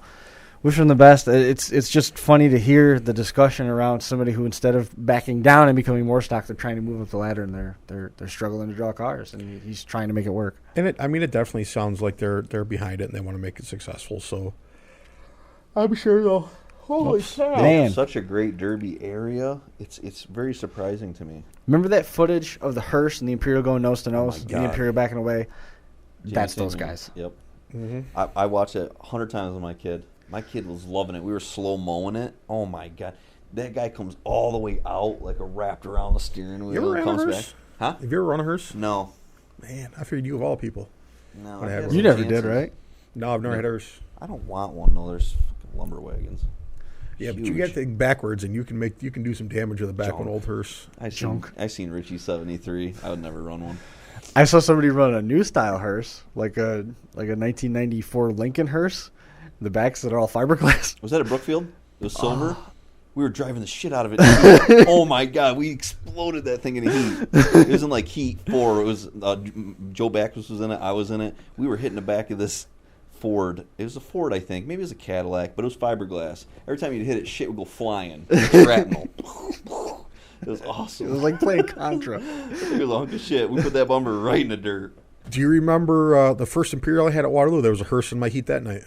wish them the best. It's just funny to hear the discussion around somebody who, instead of backing down and becoming more stock, they're trying to move up the ladder, and they're struggling to draw cars, and he's trying to make it work. And it definitely sounds like they're behind it and they want to make it successful. So I'm sure they'll. Holy cow! Man, such a great derby area. It's very surprising to me. Remember that footage of the hearse and the Imperial going nose to nose, and the Imperial backing away? That's those guys. Yep. Mm-hmm. I watched it 100 times with my kid. My kid was loving it. We were slow mowing it. Oh my god, that guy comes all the way out like a wrapped around the steering wheel. You ever comes run a hearse? Back. Huh? Have you ever run a hearse? No. Man, I figured you of all people. No, you never did, right? No, I've never had a hearse. I don't want one. No, there's fucking lumber wagons. Yeah, huge. But you get the backwards, and you can do some damage with the back of an old hearse. I seen Richie 73. I would never run one. I saw somebody run a new style hearse, like a 1994 Lincoln hearse. The backs that are all fiberglass. Was that at Brookfield? It was silver. We were driving the shit out of it. Oh my god, we exploded that thing in heat. It was in like heat 4. It was Joe Backus was in it. I was in it. We were hitting the back of this Ford. It was a Ford, I think. Maybe it was a Cadillac, but it was fiberglass. Every time you'd hit it, shit would go flying. Shrapnel. It was awesome. It was like playing Contra. It was a hunk of shit. We put that bumper right in the dirt. Do you remember the first Imperial I had at Waterloo? There was a hearse in my heat that night.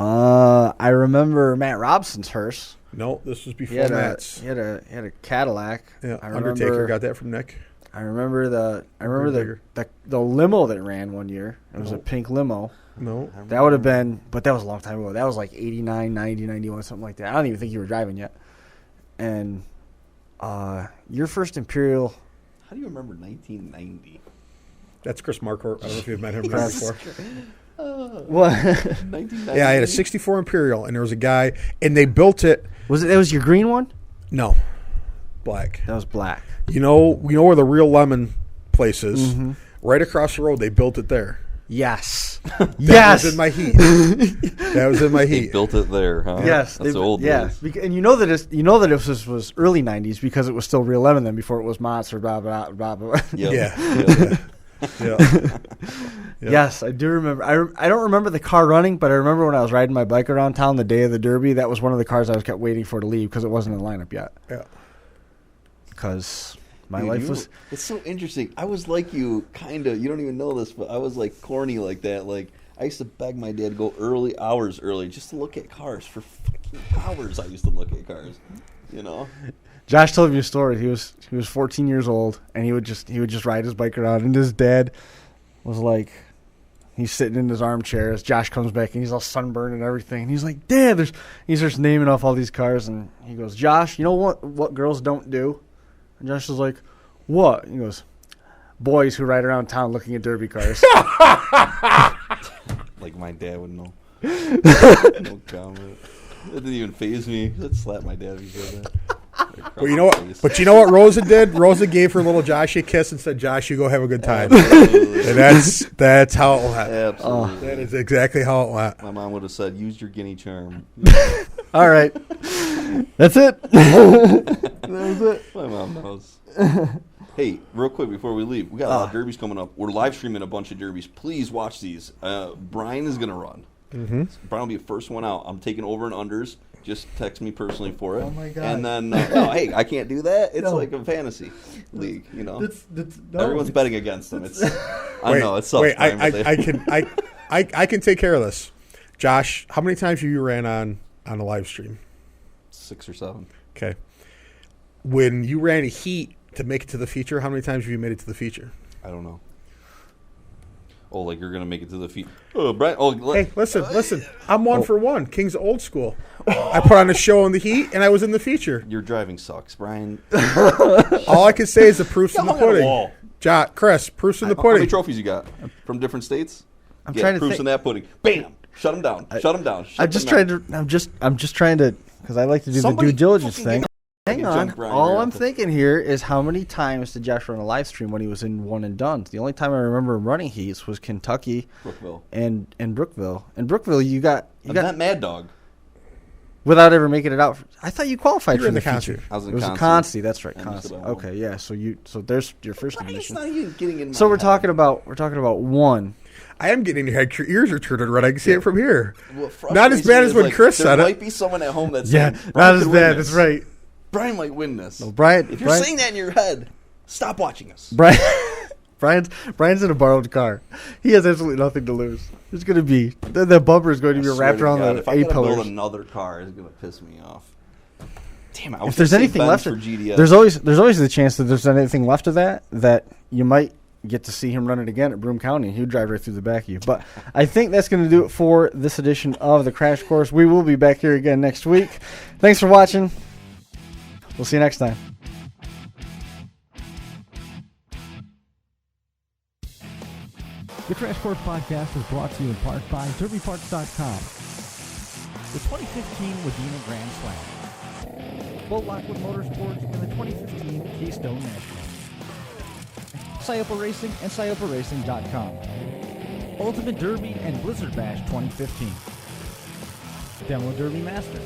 I remember Matt Robson's hearse. No, this was before Matt's. He had a Cadillac. Yeah, Undertaker got that from Nick. I remember the limo that ran one year. It was a pink limo. No. That would have been, but that was a long time ago. That was like 89, 90, 91, something like that. I don't even think you were driving yet. And your first Imperial. How do you remember 1990? That's Chris Marquardt. I don't know if you've met him before. What? Yeah, I had a 64 Imperial, and there was a guy, and they built it. That was your green one? No, black. That was black. You know where the Real Lemon place is? Right across the road. They built it there. Yes. That was in my heat. That was in my They heat. built it there, huh? Yes, That's old yeah, days. and you know that this was early '90s because it was still Real Lemon then before it was Mott's or blah blah blah blah. Yep. Yeah. Yeah. Yes, I do remember. I don't remember the car running, but I remember when I was riding my bike around town the day of the Derby. That was one of the cars I was kept waiting for to leave because it wasn't in the lineup yet. Yeah. Because my Dude, life was. It's so interesting. I was like you, kind of. You don't even know this, but I was like corny like that. Like I used to beg my dad to go hours early, just to look at cars for fucking hours. I used to look at cars, you know. Josh told me a story. He was 14 years old, and he would just ride his bike around, and his dad was like, he's sitting in his armchair as Josh comes back, and he's all sunburned and everything. And he's like, Dad, he starts naming off all these cars, and he goes, Josh, you know what girls don't do? And Josh was like, what? He goes, boys who ride around town looking at derby cars. Like my dad would know. No comment. It didn't even faze me. I'd slap my dad if he said that. Well, you know what? But you know what Rosa did? Rosa gave her little Josh a kiss and said, "Josh, you go have a good time." Absolutely. And that's how it went. Absolutely. That is exactly how it went. My mom would have said, "Use your guinea charm." All right. That's it. That was it. My mom knows. Hey, real quick before we leave, we got a lot of derbies coming up. We're live streaming a bunch of derbies. Please watch these. Brian is going to run. Mm-hmm. Brian will be the first one out. I'm taking over and unders. Just text me personally for it. Oh, my God. And then, no, hey, I can't do that. It's like a fantasy league, you know. Everyone's betting against them. It's, I know, it sucks. Wait, Brian, but I can take care of this. Josh, how many times have you ran on a live stream? 6 or 7. Okay. When you ran a heat to make it to the feature, how many times have you made it to the feature? I don't know. Oh, like you're going to make it to the feet. Oh, Brian. Oh, Hey, listen. I'm 1 for 1. King's old school. I put on a show in the heat, and I was in the feature. Your driving sucks, Brian. All I can say is the proof's in the pudding. Chris, proof's in the How many pudding. trophies you got from different states? I'm trying to proofs think. in that pudding. Bam! Shut them down. Shut them down. I'm just trying to, because I like to do Somebody the due diligence fucking thing. get- Hang fucking on. jump Brian All right I'm up there. thinking here is how many times did Josh run a live stream when he was in one and done? The only time I remember him running heats was Kentucky Brookville. and Brookville. In Brookville, you got Not Mad Dog. without ever making it out. I thought you qualified You were for in the feature. concert. I was in It was a Concy. Concy. That's right, I missed it Concy. all. Okay, yeah. So there's your first Brian's admission. not even getting in So my we're head. talking about one. I am getting in your head. Your ears are turning red. I can see it from here. What Not as frustrates bad me as is, when like, Chris said There it. might be someone at home that's Yeah, saying, not Brian as could win bad. this. That's right. Brian might win this. No, Brian. If you're saying that in your head, stop watching us. Brian's in a borrowed car. He has absolutely nothing to lose. It's going to be the bumper is going to be I swear wrapped to around God, the if I A gotta build pillars. another car, it's gonna piss me off. Damn it! I If was there's gonna say anything Benz left, for GDS. there's always the chance that there's anything left of that you might get to see him run it again at Broome County. He would drive right through the back of you. But I think that's going to do it for this edition of the Crash Course. We will be back here again next week. Thanks for watching. We'll see you next time. The Crash Course Podcast is brought to you in part by DerbyParts.com. The 2015 Wadena Grand Slam. Bo Lockwood Motorsports and the 2015 Keystone National. Scioppa Racing and ScioppaRacing.com. Ultimate Derby and Blizzard Bash 2015. Demo Derby Masters.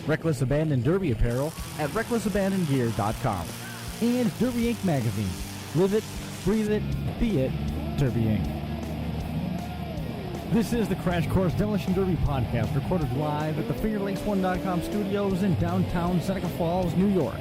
Reckless Abandon Derby Apparel at RecklessAbandonGear.com. And Derby Inc. Magazine. Live it, breathe it, be it, Derby Inc. This is the Crash Course Demolition Derby podcast, recorded live at the FingerLakes1.com studios in downtown Seneca Falls, New York.